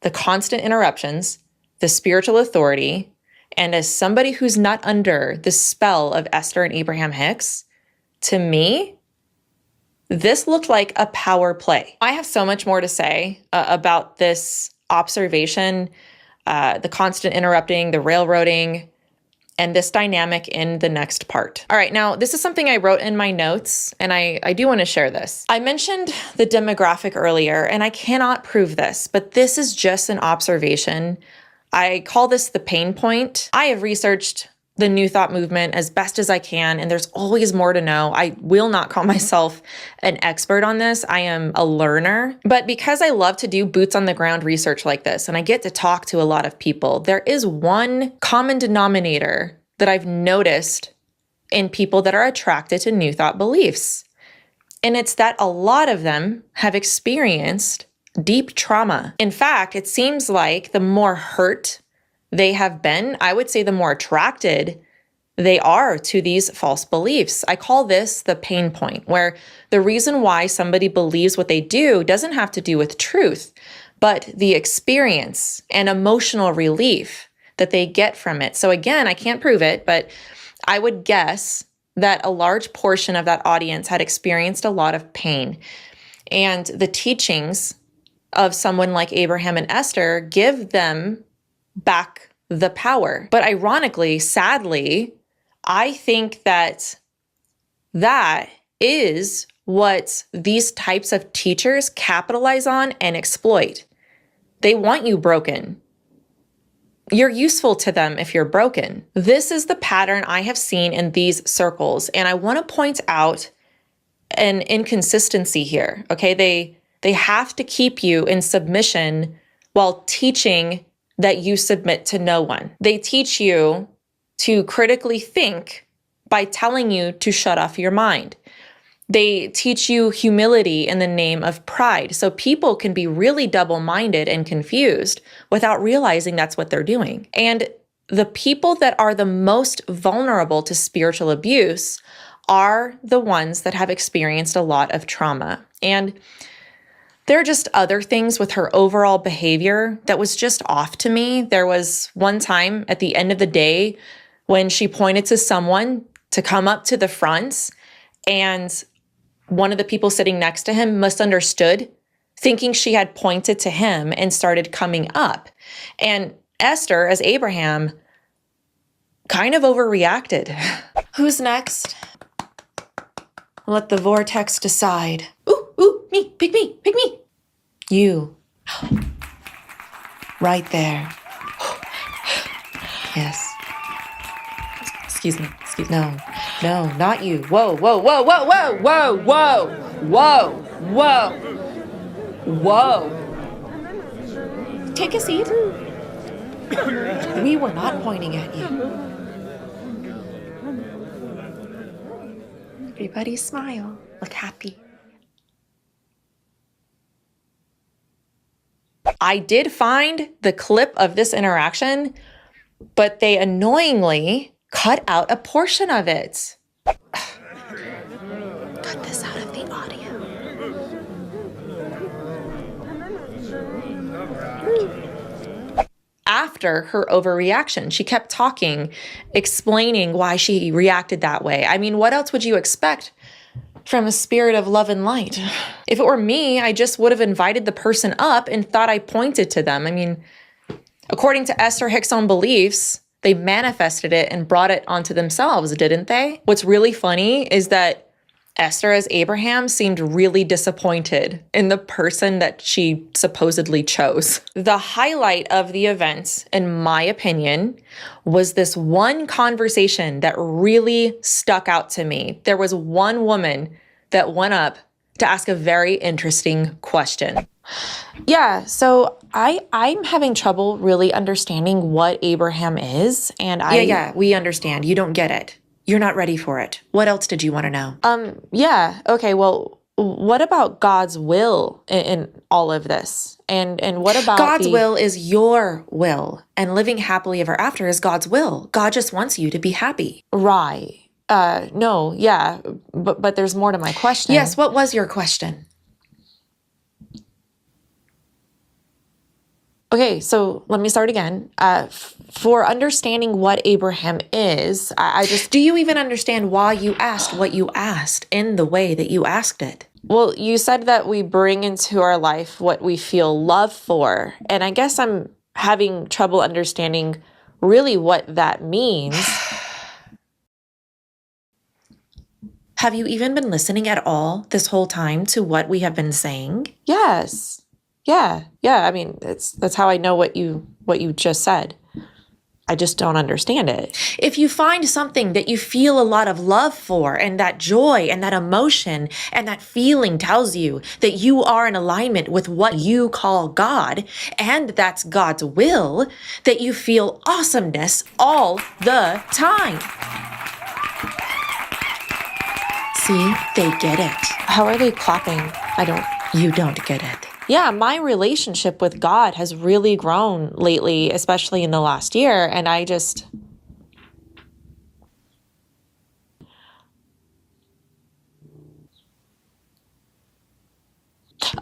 the constant interruptions, the spiritual authority, and as somebody who's not under the spell of Esther and Abraham Hicks, to me, this looked like a power play. I have so much more to say about this observation, the constant interrupting, the railroading, and this dynamic in the next part. All right, now this is something I wrote in my notes, and I do want to share this. I mentioned the demographic earlier, and I cannot prove this, but this is just an observation. I call this the pain point. I have researched the New Thought movement as best as I can, and there's always more to know. I will not call myself an expert on this. I am a learner. But because I love to do boots on the ground research like this, and I get to talk to a lot of people, there is one common denominator that I've noticed in people that are attracted to New Thought beliefs. And it's that a lot of them have experienced deep trauma. In fact, it seems like the more hurt they have been, I would say the more attracted they are to these false beliefs. I call this the pain point, where the reason why somebody believes what they do doesn't have to do with truth, but the experience and emotional relief that they get from it. So again, I can't prove it, but I would guess that a large portion of that audience had experienced a lot of pain. And the teachings of someone like Abraham and Esther give them back the power. But ironically, sadly, I think that is what these types of teachers capitalize on and exploit. They want you broken. You're useful to them if you're broken. This is the pattern I have seen in these circles, and I want to point out an inconsistency here, okay? They have to keep you in submission while teaching that you submit to no one. They teach you to critically think by telling you to shut off your mind. They teach you humility in the name of pride. So people can be really double-minded and confused without realizing that's what they're doing. And the people that are the most vulnerable to spiritual abuse are the ones that have experienced a lot of trauma. And there are just other things with her overall behavior that was just off to me. There was one time at the end of the day when she pointed to someone to come up to the front, and one of the people sitting next to him misunderstood, thinking she had pointed to him and started coming up. And Esther, as Abraham, kind of overreacted. Who's next? Let the vortex decide. Ooh, me, pick me, pick me. You. Right there. Yes. Excuse me. No, not you. Whoa. Whoa, whoa, whoa. Take a seat. We were not pointing at you. Everybody smile, look happy. I did find the clip of this interaction, but they annoyingly cut out a portion of it. Cut this out of the audio. After her overreaction, she kept talking, explaining why she reacted that way. I mean, what else would you expect from a spirit of love and light? If it were me, I just would have invited the person up and thought I pointed to them. I mean, according to Esther Hicks' own beliefs, they manifested it and brought it onto themselves, didn't they? What's really funny is that Esther, as Abraham, seemed really disappointed in the person that she supposedly chose. The highlight of the event, in my opinion, was this one conversation that really stuck out to me. There was one woman that went up to ask a very interesting question. Yeah, so I'm having trouble really understanding what Abraham is, and Yeah, we understand. You don't get it. You're not ready for it. What else did you want to know? Yeah, okay, well, what about God's will in all of this? And what about God's will is your will, and living happily ever after is God's will. God just wants you to be happy. Right. No, yeah, but there's more to my question. Yes, what was your question? Okay, so let me start again. For understanding what Abraham is, I just... Do you even understand why you asked what you asked in the way that you asked it? Well, you said that we bring into our life what we feel love for, and I guess I'm having trouble understanding really what that means. Have you even been listening at all this whole time to what we have been saying? Yes. Yeah. I mean, that's how I know what you just said. I just don't understand it. If you find something that you feel a lot of love for, and that joy and that emotion and that feeling tells you that you are in alignment with what you call God, and that's God's will, that you feel awesomeness all the time. See, they get it. How are they clapping? You don't get it. Yeah, my relationship with God has really grown lately, especially in the last year, and I just...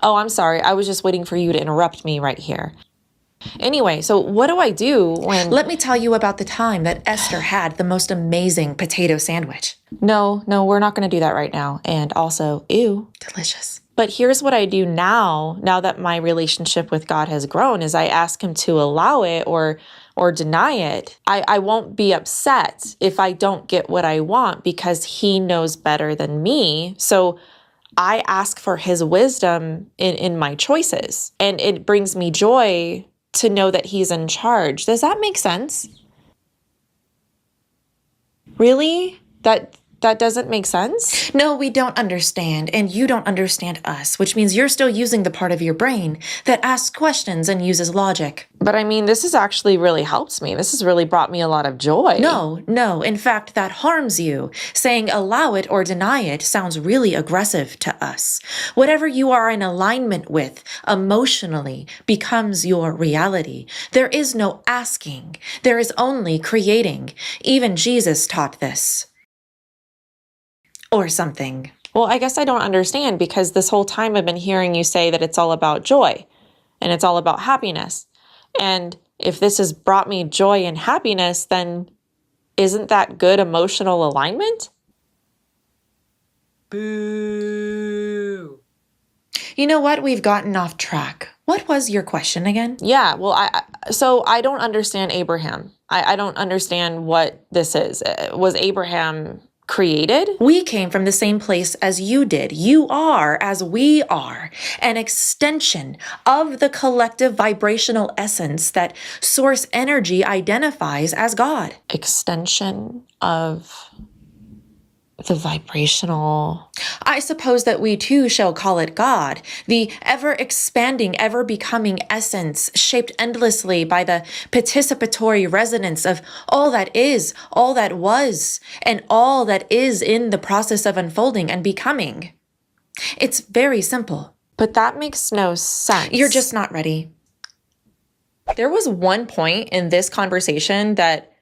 Oh, I'm sorry. I was just waiting for you to interrupt me right here. Anyway, so what do I do when... Let me tell you about the time that Esther had the most amazing potato sandwich. No, we're not going to do that right now. And also, ew, delicious. But here's what I do now that my relationship with God has grown, is I ask him to allow it or deny it. I won't be upset if I don't get what I want, because he knows better than me. So I ask for his wisdom in my choices. And it brings me joy to know that he's in charge. Does that make sense? Really? That doesn't make sense? No, we don't understand, and you don't understand us, which means you're still using the part of your brain that asks questions and uses logic. But I mean, this has actually really helped me. This has really brought me a lot of joy. No. In fact, that harms you. Saying allow it or deny it sounds really aggressive to us. Whatever you are in alignment with emotionally becomes your reality. There is no asking. There is only creating. Even Jesus taught this. Or something. Well, I guess I don't understand, because this whole time I've been hearing you say that it's all about joy and it's all about happiness. And if this has brought me joy and happiness, then isn't that good emotional alignment? Boo. You know what? We've gotten off track. What was your question again? Yeah, well, I don't understand Abraham. I don't understand what this is. Was Abraham created? We came from the same place as you did. You are, as we are, an extension of the collective vibrational essence that source energy identifies as God. Extension of the vibrational. I suppose that we too shall call it God, the ever-expanding, ever-becoming essence, shaped endlessly by the participatory resonance of all that is, all that was, and all that is in the process of unfolding and becoming. It's very simple. But that makes no sense. You're just not ready. There was one point in this conversation that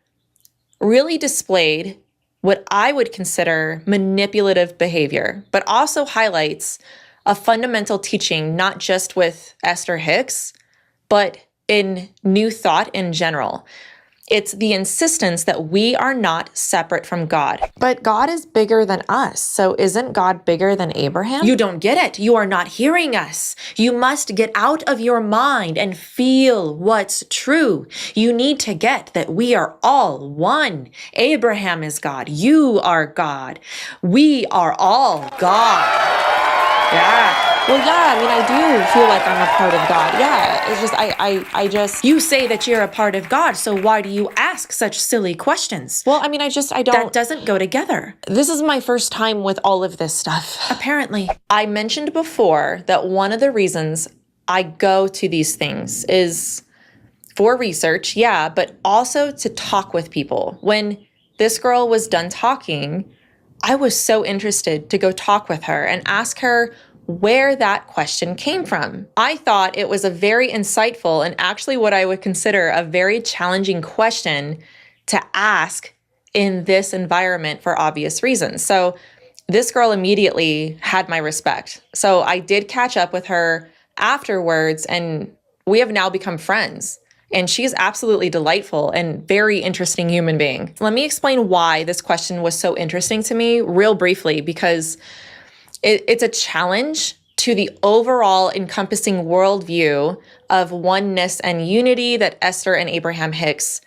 really displayed what I would consider manipulative behavior, but also highlights a fundamental teaching, not just with Esther Hicks, but in New Thought in general. It's the insistence that we are not separate from God. But God is bigger than us, so isn't God bigger than Abraham? You don't get it. You are not hearing us. You must get out of your mind and feel what's true. You need to get that we are all one. Abraham is God. You are God. We are all God. Yeah. Well, yeah, I mean, I do feel like I'm a part of God. Yeah, it's just, I just... You say that you're a part of God, so why do you ask such silly questions? Well, I mean, I don't... That doesn't go together. This is my first time with all of this stuff. Apparently. I mentioned before that one of the reasons I go to these things is for research, yeah, but also to talk with people. When this girl was done talking, I was so interested to go talk with her and ask her where that question came from. I thought it was a very insightful and actually what I would consider a very challenging question to ask in this environment for obvious reasons. So this girl immediately had my respect. So I did catch up with her afterwards, and we have now become friends. And she's absolutely delightful and very interesting human being. Let me explain why this question was so interesting to me real briefly, because it's a challenge to the overall encompassing worldview of oneness and unity that Esther and Abraham Hicks'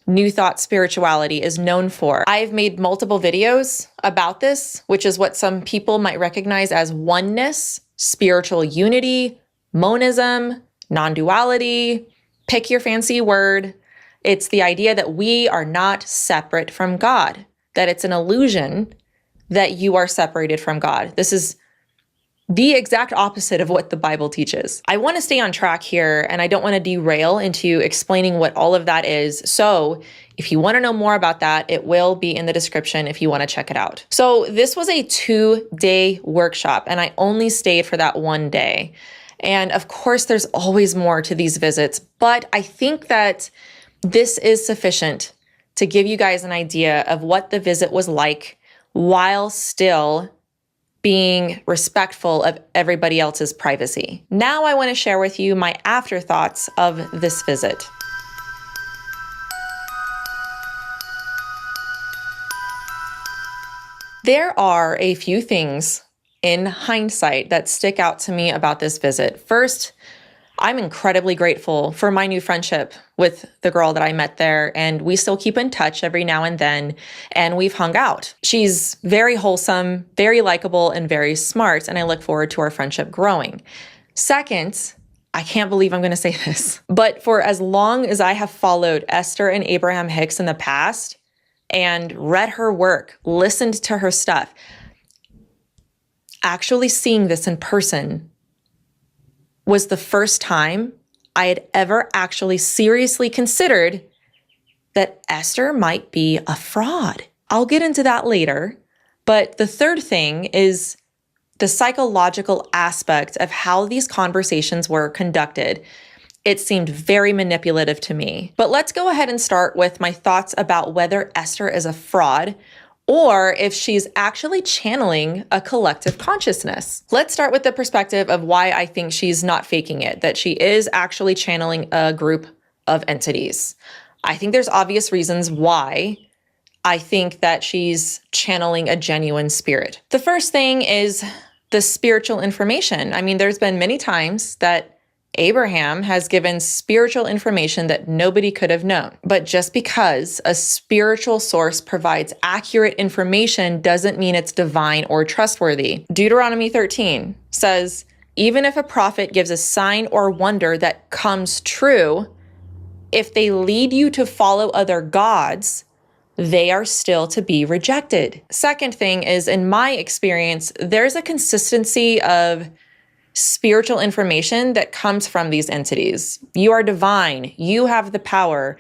New Thought spirituality is known for. I've made multiple videos about this, which is what some people might recognize as oneness, spiritual unity, monism, non-duality. Pick your fancy word. It's the idea that we are not separate from God, that it's an illusion that you are separated from God. This is the exact opposite of what the Bible teaches. I want to stay on track here, and I don't want to derail into explaining what all of that is. So if you want to know more about that, it will be in the description if you want to check it out. So this was a 2-day workshop, and I only stayed for that one day. And of course, there's always more to these visits, but I think that this is sufficient to give you guys an idea of what the visit was like while still being respectful of everybody else's privacy. Now I want to share with you my afterthoughts of this visit. There are a few things in hindsight that stick out to me about this visit. First, I'm incredibly grateful for my new friendship with the girl that I met there, and we still keep in touch every now and then, and we've hung out. She's very wholesome, very likable, and very smart, and I look forward to our friendship growing. Second, I can't believe I'm going to say this, but for as long as I have followed Esther and Abraham Hicks in the past and read her work, listened to her stuff, actually seeing this in person was the first time I had ever actually seriously considered that Esther might be a fraud. I'll get into that later, but the third thing is the psychological aspect of how these conversations were conducted. It seemed very manipulative to me. But let's go ahead and start with my thoughts about whether Esther is a fraud or if she's actually channeling a collective consciousness. Let's start with the perspective of why I think she's not faking it, that she is actually channeling a group of entities. I think there's obvious reasons why I think that she's channeling a genuine spirit. The first thing is the spiritual information. I mean, there's been many times that Abraham has given spiritual information that nobody could have known. But just because a spiritual source provides accurate information doesn't mean it's divine or trustworthy. Deuteronomy 13 says, even if a prophet gives a sign or wonder that comes true, if they lead you to follow other gods, they are still to be rejected. Second thing is, in my experience, there's a consistency of spiritual information that comes from these entities. You are divine, you have the power.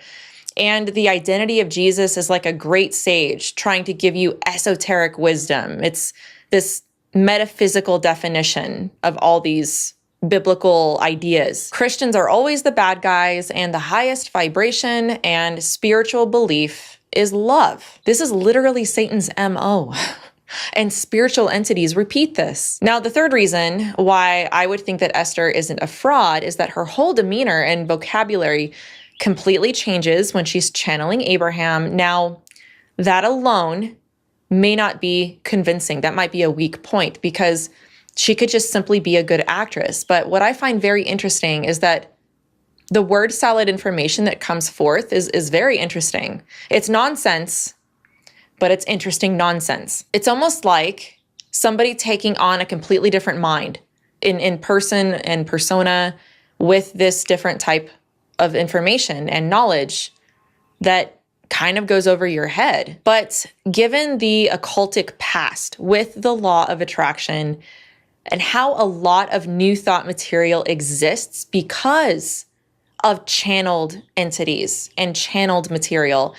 And the identity of Jesus is like a great sage trying to give you esoteric wisdom. It's this metaphysical definition of all these biblical ideas. Christians are always the bad guys, and the highest vibration and spiritual belief is love. This is literally Satan's MO. And spiritual entities repeat this. Now, the third reason why I would think that Esther isn't a fraud is that her whole demeanor and vocabulary completely changes when she's channeling Abraham. Now, that alone may not be convincing. That might be a weak point because she could just simply be a good actress. But what I find very interesting is that the word salad information that comes forth is very interesting. It's nonsense, but it's interesting nonsense. It's almost like somebody taking on a completely different mind in person and persona with this different type of information and knowledge that kind of goes over your head. But given the occultic past with the law of attraction and how a lot of new thought material exists because of channeled entities and channeled material,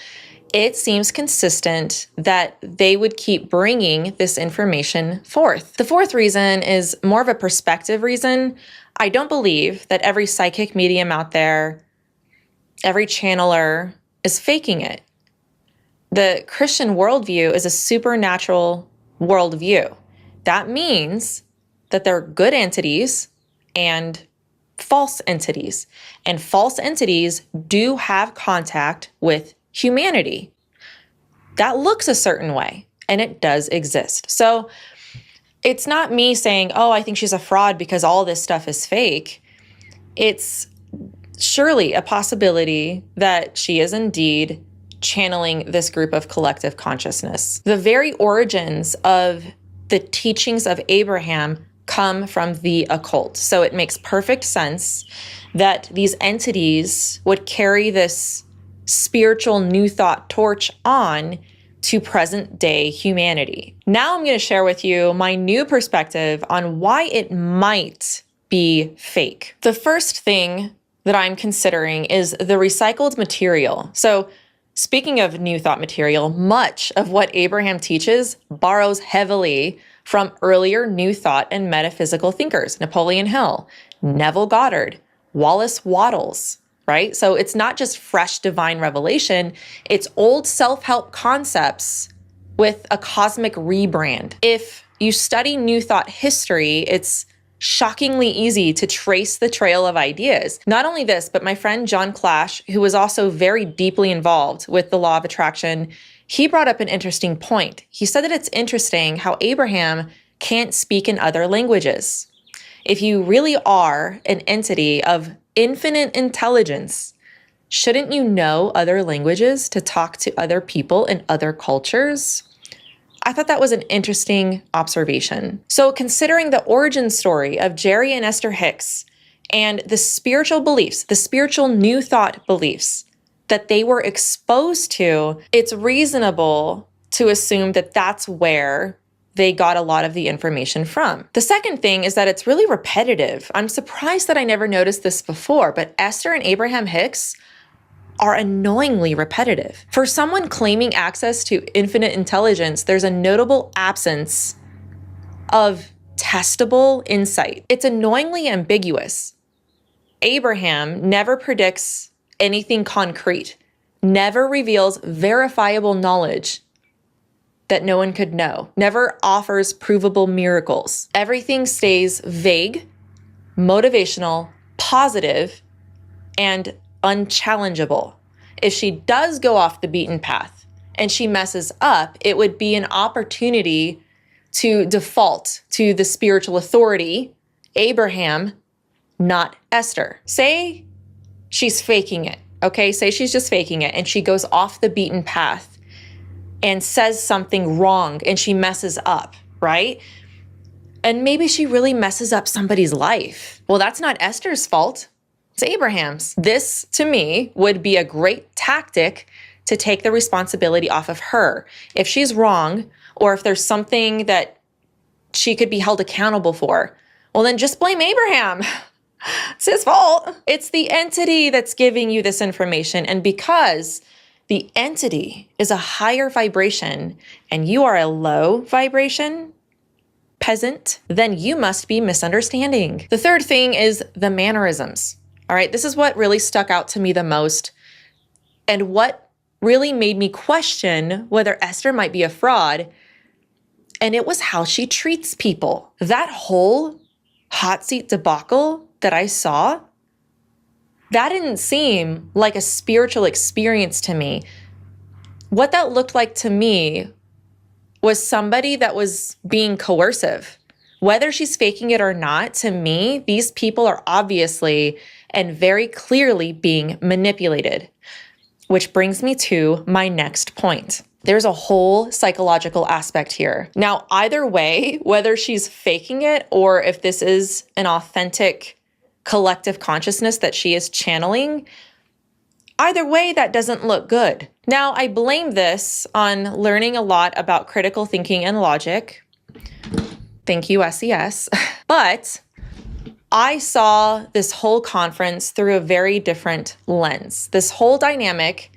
it seems consistent that they would keep bringing this information forth. The fourth reason is more of a perspective reason. I don't believe that every psychic medium out there, every channeler, is faking it. The Christian worldview is a supernatural worldview. That means that there are good entities and false entities. And false entities do have contact with humanity. That looks a certain way, and it does exist. So it's not me saying, oh, I think she's a fraud because all this stuff is fake. It's surely a possibility that she is indeed channeling this group of collective consciousness. The very origins of the teachings of Abraham come from the occult. So it makes perfect sense that these entities would carry this spiritual new thought torch on to present day humanity. Now I'm going to share with you my new perspective on why it might be fake. The first thing that I'm considering is the recycled material. So speaking of new thought material, much of what Abraham teaches borrows heavily from earlier new thought and metaphysical thinkers, Napoleon Hill, Neville Goddard, Wallace Wattles, right? So it's not just fresh divine revelation, it's old self-help concepts with a cosmic rebrand. If you study New Thought history, it's shockingly easy to trace the trail of ideas. Not only this, but my friend John Clash, who was also very deeply involved with the law of attraction, he brought up an interesting point. He said that it's interesting how Abraham can't speak in other languages. If you really are an entity of infinite intelligence, shouldn't you know other languages to talk to other people in other cultures? I thought that was an interesting observation. So considering the origin story of Jerry and Esther Hicks and the spiritual beliefs, the spiritual new thought beliefs that they were exposed to, it's reasonable to assume that that's where they got a lot of the information from. The second thing is that it's really repetitive. I'm surprised that I never noticed this before, but Esther and Abraham Hicks are annoyingly repetitive. For someone claiming access to infinite intelligence, there's a notable absence of testable insight. It's annoyingly ambiguous. Abraham never predicts anything concrete, never reveals verifiable knowledge that no one could know, never offers provable miracles. Everything stays vague, motivational, positive, and unchallengeable. If she does go off the beaten path and she messes up, it would be an opportunity to default to the spiritual authority, Abraham, not Esther. Say she's faking it, okay? Say she's just faking it and she goes off the beaten path and says something wrong and she messes up, right? And maybe she really messes up somebody's life. Well, that's not Esther's fault. It's Abraham's. This, to me, would be a great tactic to take the responsibility off of her. If she's wrong, or if there's something that she could be held accountable for, well, then just blame Abraham. It's his fault. It's the entity that's giving you this information. And because the entity is a higher vibration and you are a low vibration peasant, then you must be misunderstanding. The third thing is the mannerisms. All right, this is what really stuck out to me the most and what really made me question whether Esther might be a fraud. And it was how she treats people. That whole hot seat debacle that I saw, that didn't seem like a spiritual experience to me. What that looked like to me was somebody that was being coercive. Whether she's faking it or not, to me, these people are obviously and very clearly being manipulated. Which brings me to my next point. There's a whole psychological aspect here. Now, either way, whether she's faking it or if this is an authentic collective consciousness that she is channeling, either way, that doesn't look good. Now, I blame this on learning a lot about critical thinking and logic. Thank you, SES. But I saw this whole conference through a very different lens. This whole dynamic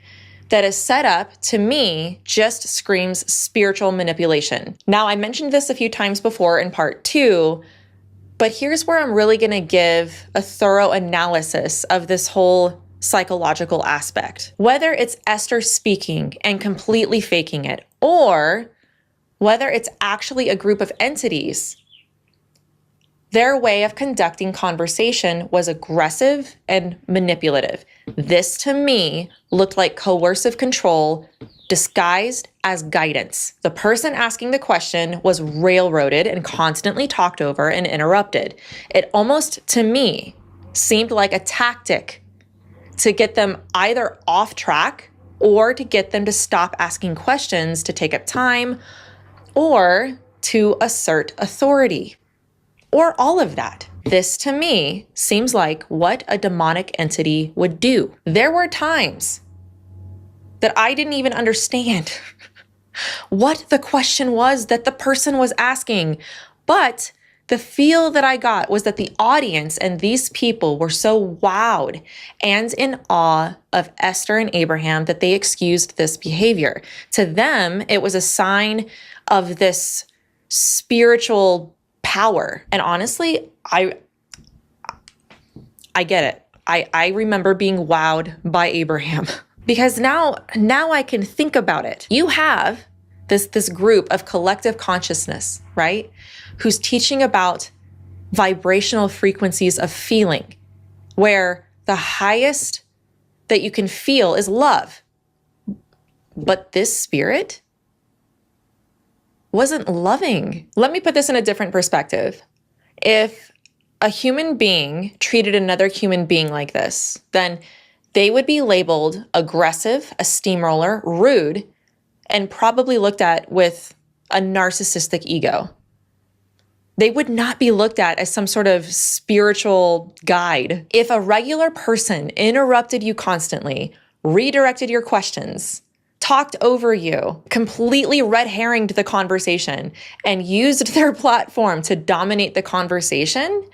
that is set up, to me, just screams spiritual manipulation. Now, I mentioned this a few times before in part 2, but here's where I'm really going to give a thorough analysis of this whole psychological aspect. Whether it's Esther speaking and completely faking it, or whether it's actually a group of entities, their way of conducting conversation was aggressive and manipulative. This, to me, looked like coercive control disguised as guidance. The person asking the question was railroaded and constantly talked over and interrupted. It almost, to me, seemed like a tactic to get them either off track or to get them to stop asking questions to take up time or to assert authority. Or all of that. This, to me, seems like what a demonic entity would do. There were times that I didn't even understand what the question was that the person was asking. But the feel that I got was that the audience and these people were so wowed and in awe of Esther and Abraham that they excused this behavior. To them, it was a sign of this spiritual power. And honestly, I get it. I remember being wowed by Abraham because now I can think about it. You have this group of collective consciousness, right? Who's teaching about vibrational frequencies of feeling, where the highest that you can feel is love. But this spirit wasn't loving. Let me put this in a different perspective. If a human being treated another human being like this, then they would be labeled aggressive, a steamroller, rude, and probably looked at with a narcissistic ego. They would not be looked at as some sort of spiritual guide. If a regular person interrupted you constantly, redirected your questions, talked over you, completely red herringed the conversation, and used their platform to dominate the conversation,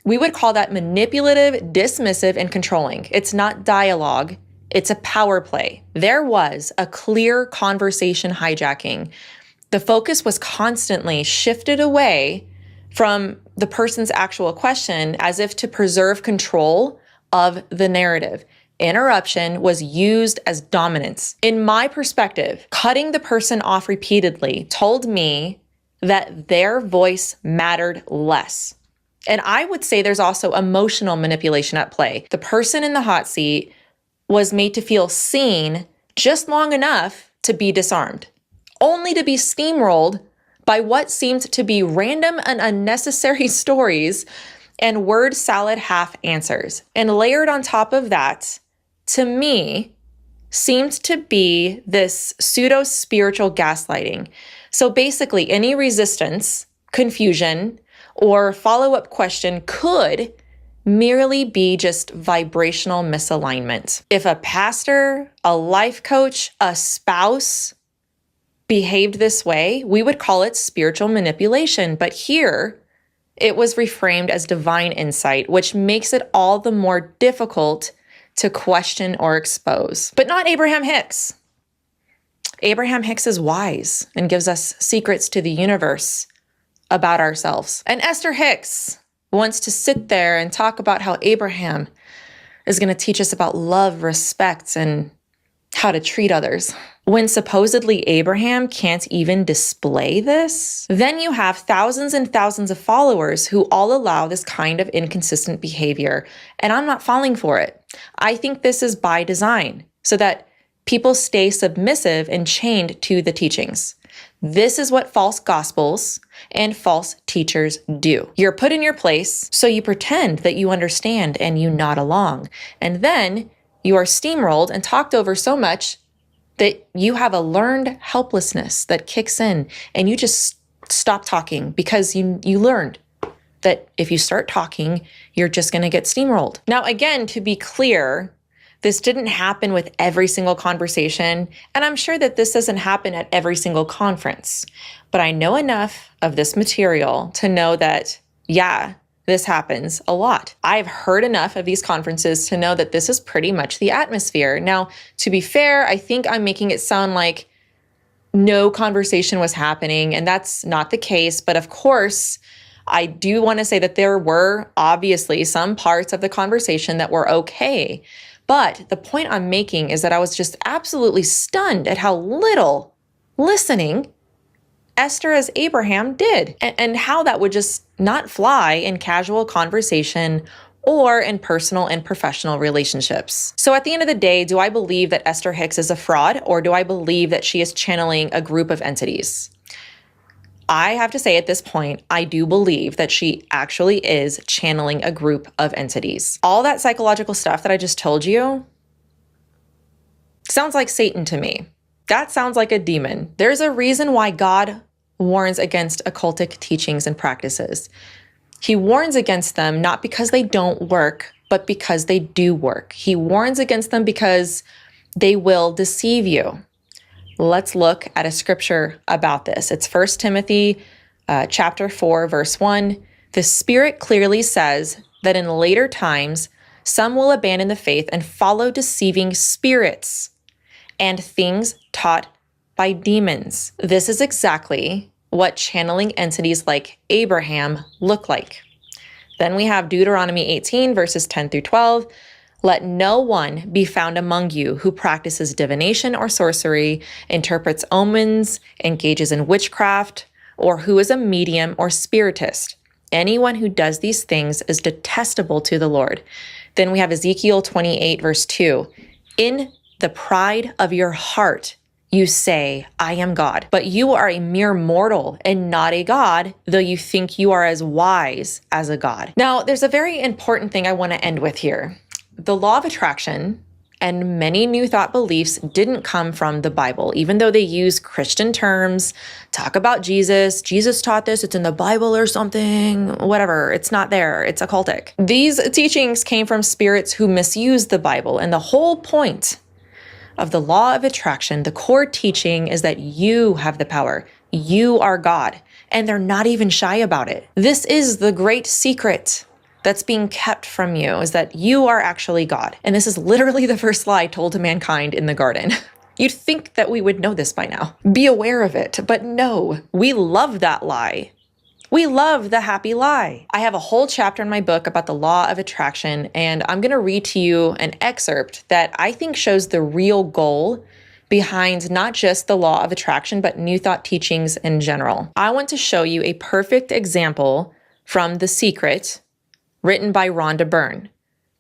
we would call that manipulative, dismissive, and controlling. It's not dialogue, it's a power play. There was a clear conversation hijacking. The focus was constantly shifted away from the person's actual question as if to preserve control of the narrative. Interruption was used as dominance. In my perspective, cutting the person off repeatedly told me that their voice mattered less. And I would say there's also emotional manipulation at play. The person in the hot seat was made to feel seen just long enough to be disarmed, only to be steamrolled by what seemed to be random and unnecessary stories and word salad half answers. And layered on top of that, to me, seemed to be this pseudo-spiritual gaslighting. So basically, any resistance, confusion, or follow-up question could merely be just vibrational misalignment. If a pastor, a life coach, a spouse behaved this way, we would call it spiritual manipulation. But here, it was reframed as divine insight, which makes it all the more difficult to question or expose. But not Abraham Hicks. Abraham Hicks is wise and gives us secrets to the universe about ourselves. And Esther Hicks wants to sit there and talk about how Abraham is going to teach us about love, respect, and how to treat others. When supposedly Abraham can't even display this, then you have thousands and thousands of followers who all allow this kind of inconsistent behavior. And I'm not falling for it. I think this is by design so that people stay submissive and chained to the teachings. This is what false gospels and false teachers do. You're put in your place, so you pretend that you understand and you nod along. And then you are steamrolled and talked over so much that you have a learned helplessness that kicks in and you just stop talking because you learned that if you start talking, you're just going to get steamrolled. Now, again, to be clear, this didn't happen with every single conversation, and I'm sure that this doesn't happen at every single conference. But I know enough of this material to know that, yeah, this happens a lot. I've heard enough of these conferences to know that this is pretty much the atmosphere. Now, to be fair, I think I'm making it sound like no conversation was happening, and that's not the case. But of course, I do want to say that there were obviously some parts of the conversation that were okay. But the point I'm making is that I was just absolutely stunned at how little listening Esther as Abraham did, and how that would just not fly in casual conversation or in personal and professional relationships. So at the end of the day, do I believe that Esther Hicks is a fraud, or do I believe that she is channeling a group of entities? I have to say at this point, I do believe that she actually is channeling a group of entities. All that psychological stuff that I just told you sounds like Satan to me. That sounds like a demon. There's a reason why God warns against occultic teachings and practices. He warns against them not because they don't work, but because they do work. He warns against them because they will deceive you. Let's look at a scripture about this. It's 1 Timothy chapter 4, verse 1. The Spirit clearly says that in later times, some will abandon the faith and follow deceiving spirits and things taught by demons. This is exactly what channeling entities like Abraham look like. Then we have Deuteronomy 18, verses 10 through 12. Let no one be found among you who practices divination or sorcery, interprets omens, engages in witchcraft, or who is a medium or spiritist. Anyone who does these things is detestable to the Lord. Then we have Ezekiel 28, verse 2. In the pride of your heart, you say, I am God, but you are a mere mortal and not a God, though you think you are as wise as a God. Now, there's a very important thing I want to end with here. The law of attraction and many New Thought beliefs didn't come from the Bible, even though they use Christian terms, talk about Jesus. Jesus taught this, it's in the Bible or something, whatever. It's not there. It's occultic. These teachings came from spirits who misused the Bible, and the whole point of the law of attraction, the core teaching is that you have the power. You are God, and they're not even shy about it. This is the great secret that's being kept from you, is that you are actually God. And this is literally the first lie told to mankind in the garden. You'd think that we would know this by now. Be aware of it, but no, we love that lie. We love the happy lie. I have a whole chapter in my book about the law of attraction, and I'm going to read to you an excerpt that I think shows the real goal behind not just the law of attraction, but New Thought teachings in general. I want to show you a perfect example from The Secret, written by Rhonda Byrne.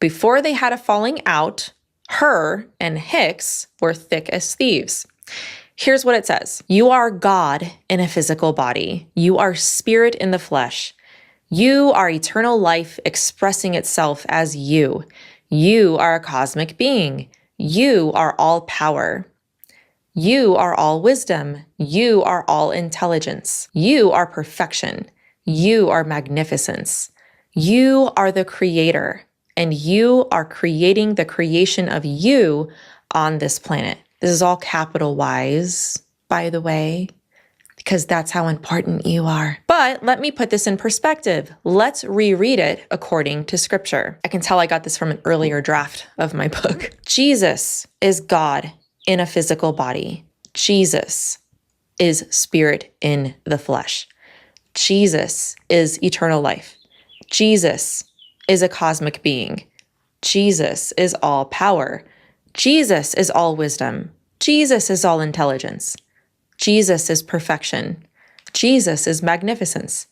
Before they had a falling out, her and Hicks were thick as thieves. Here's what it says. You are God in a physical body. You are spirit in the flesh. You are eternal life expressing itself as you. You are a cosmic being. You are all power. You are all wisdom. You are all intelligence. You are perfection. You are magnificence. You are the creator, and you are creating the creation of you on this planet. This is all capital Y's, by the way, because that's how important you are. But let me put this in perspective. Let's reread it according to scripture. I can tell I got this from an earlier draft of my book. Jesus is God in a physical body. Jesus is spirit in the flesh. Jesus is eternal life. Jesus is a cosmic being. Jesus is all power. Jesus is all wisdom. Jesus is all intelligence. Jesus is perfection. Jesus is magnificence.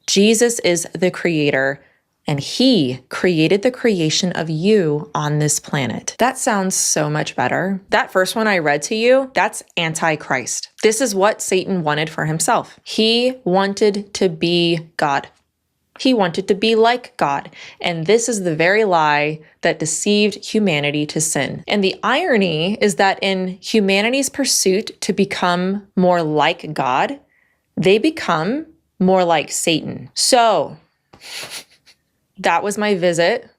Jesus is the creator, and he created the creation of you on this planet. That sounds so much better. That first one I read to you, that's Antichrist. This is what Satan wanted for himself. He wanted to be God. He wanted to be like God. And this is the very lie that deceived humanity to sin. And the irony is that in humanity's pursuit to become more like God, they become more like Satan. So that was my visit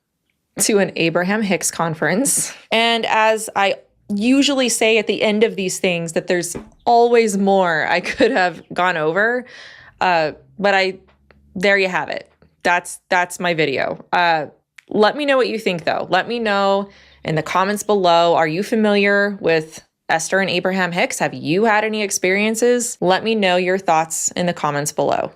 to an Abraham Hicks conference. And as I usually say at the end of these things, that there's always more I could have gone over, there you have it. That's my video. Let me know what you think, though. Let me know in the comments below. Are you familiar with Esther and Abraham Hicks? Have you had any experiences? Let me know your thoughts in the comments below.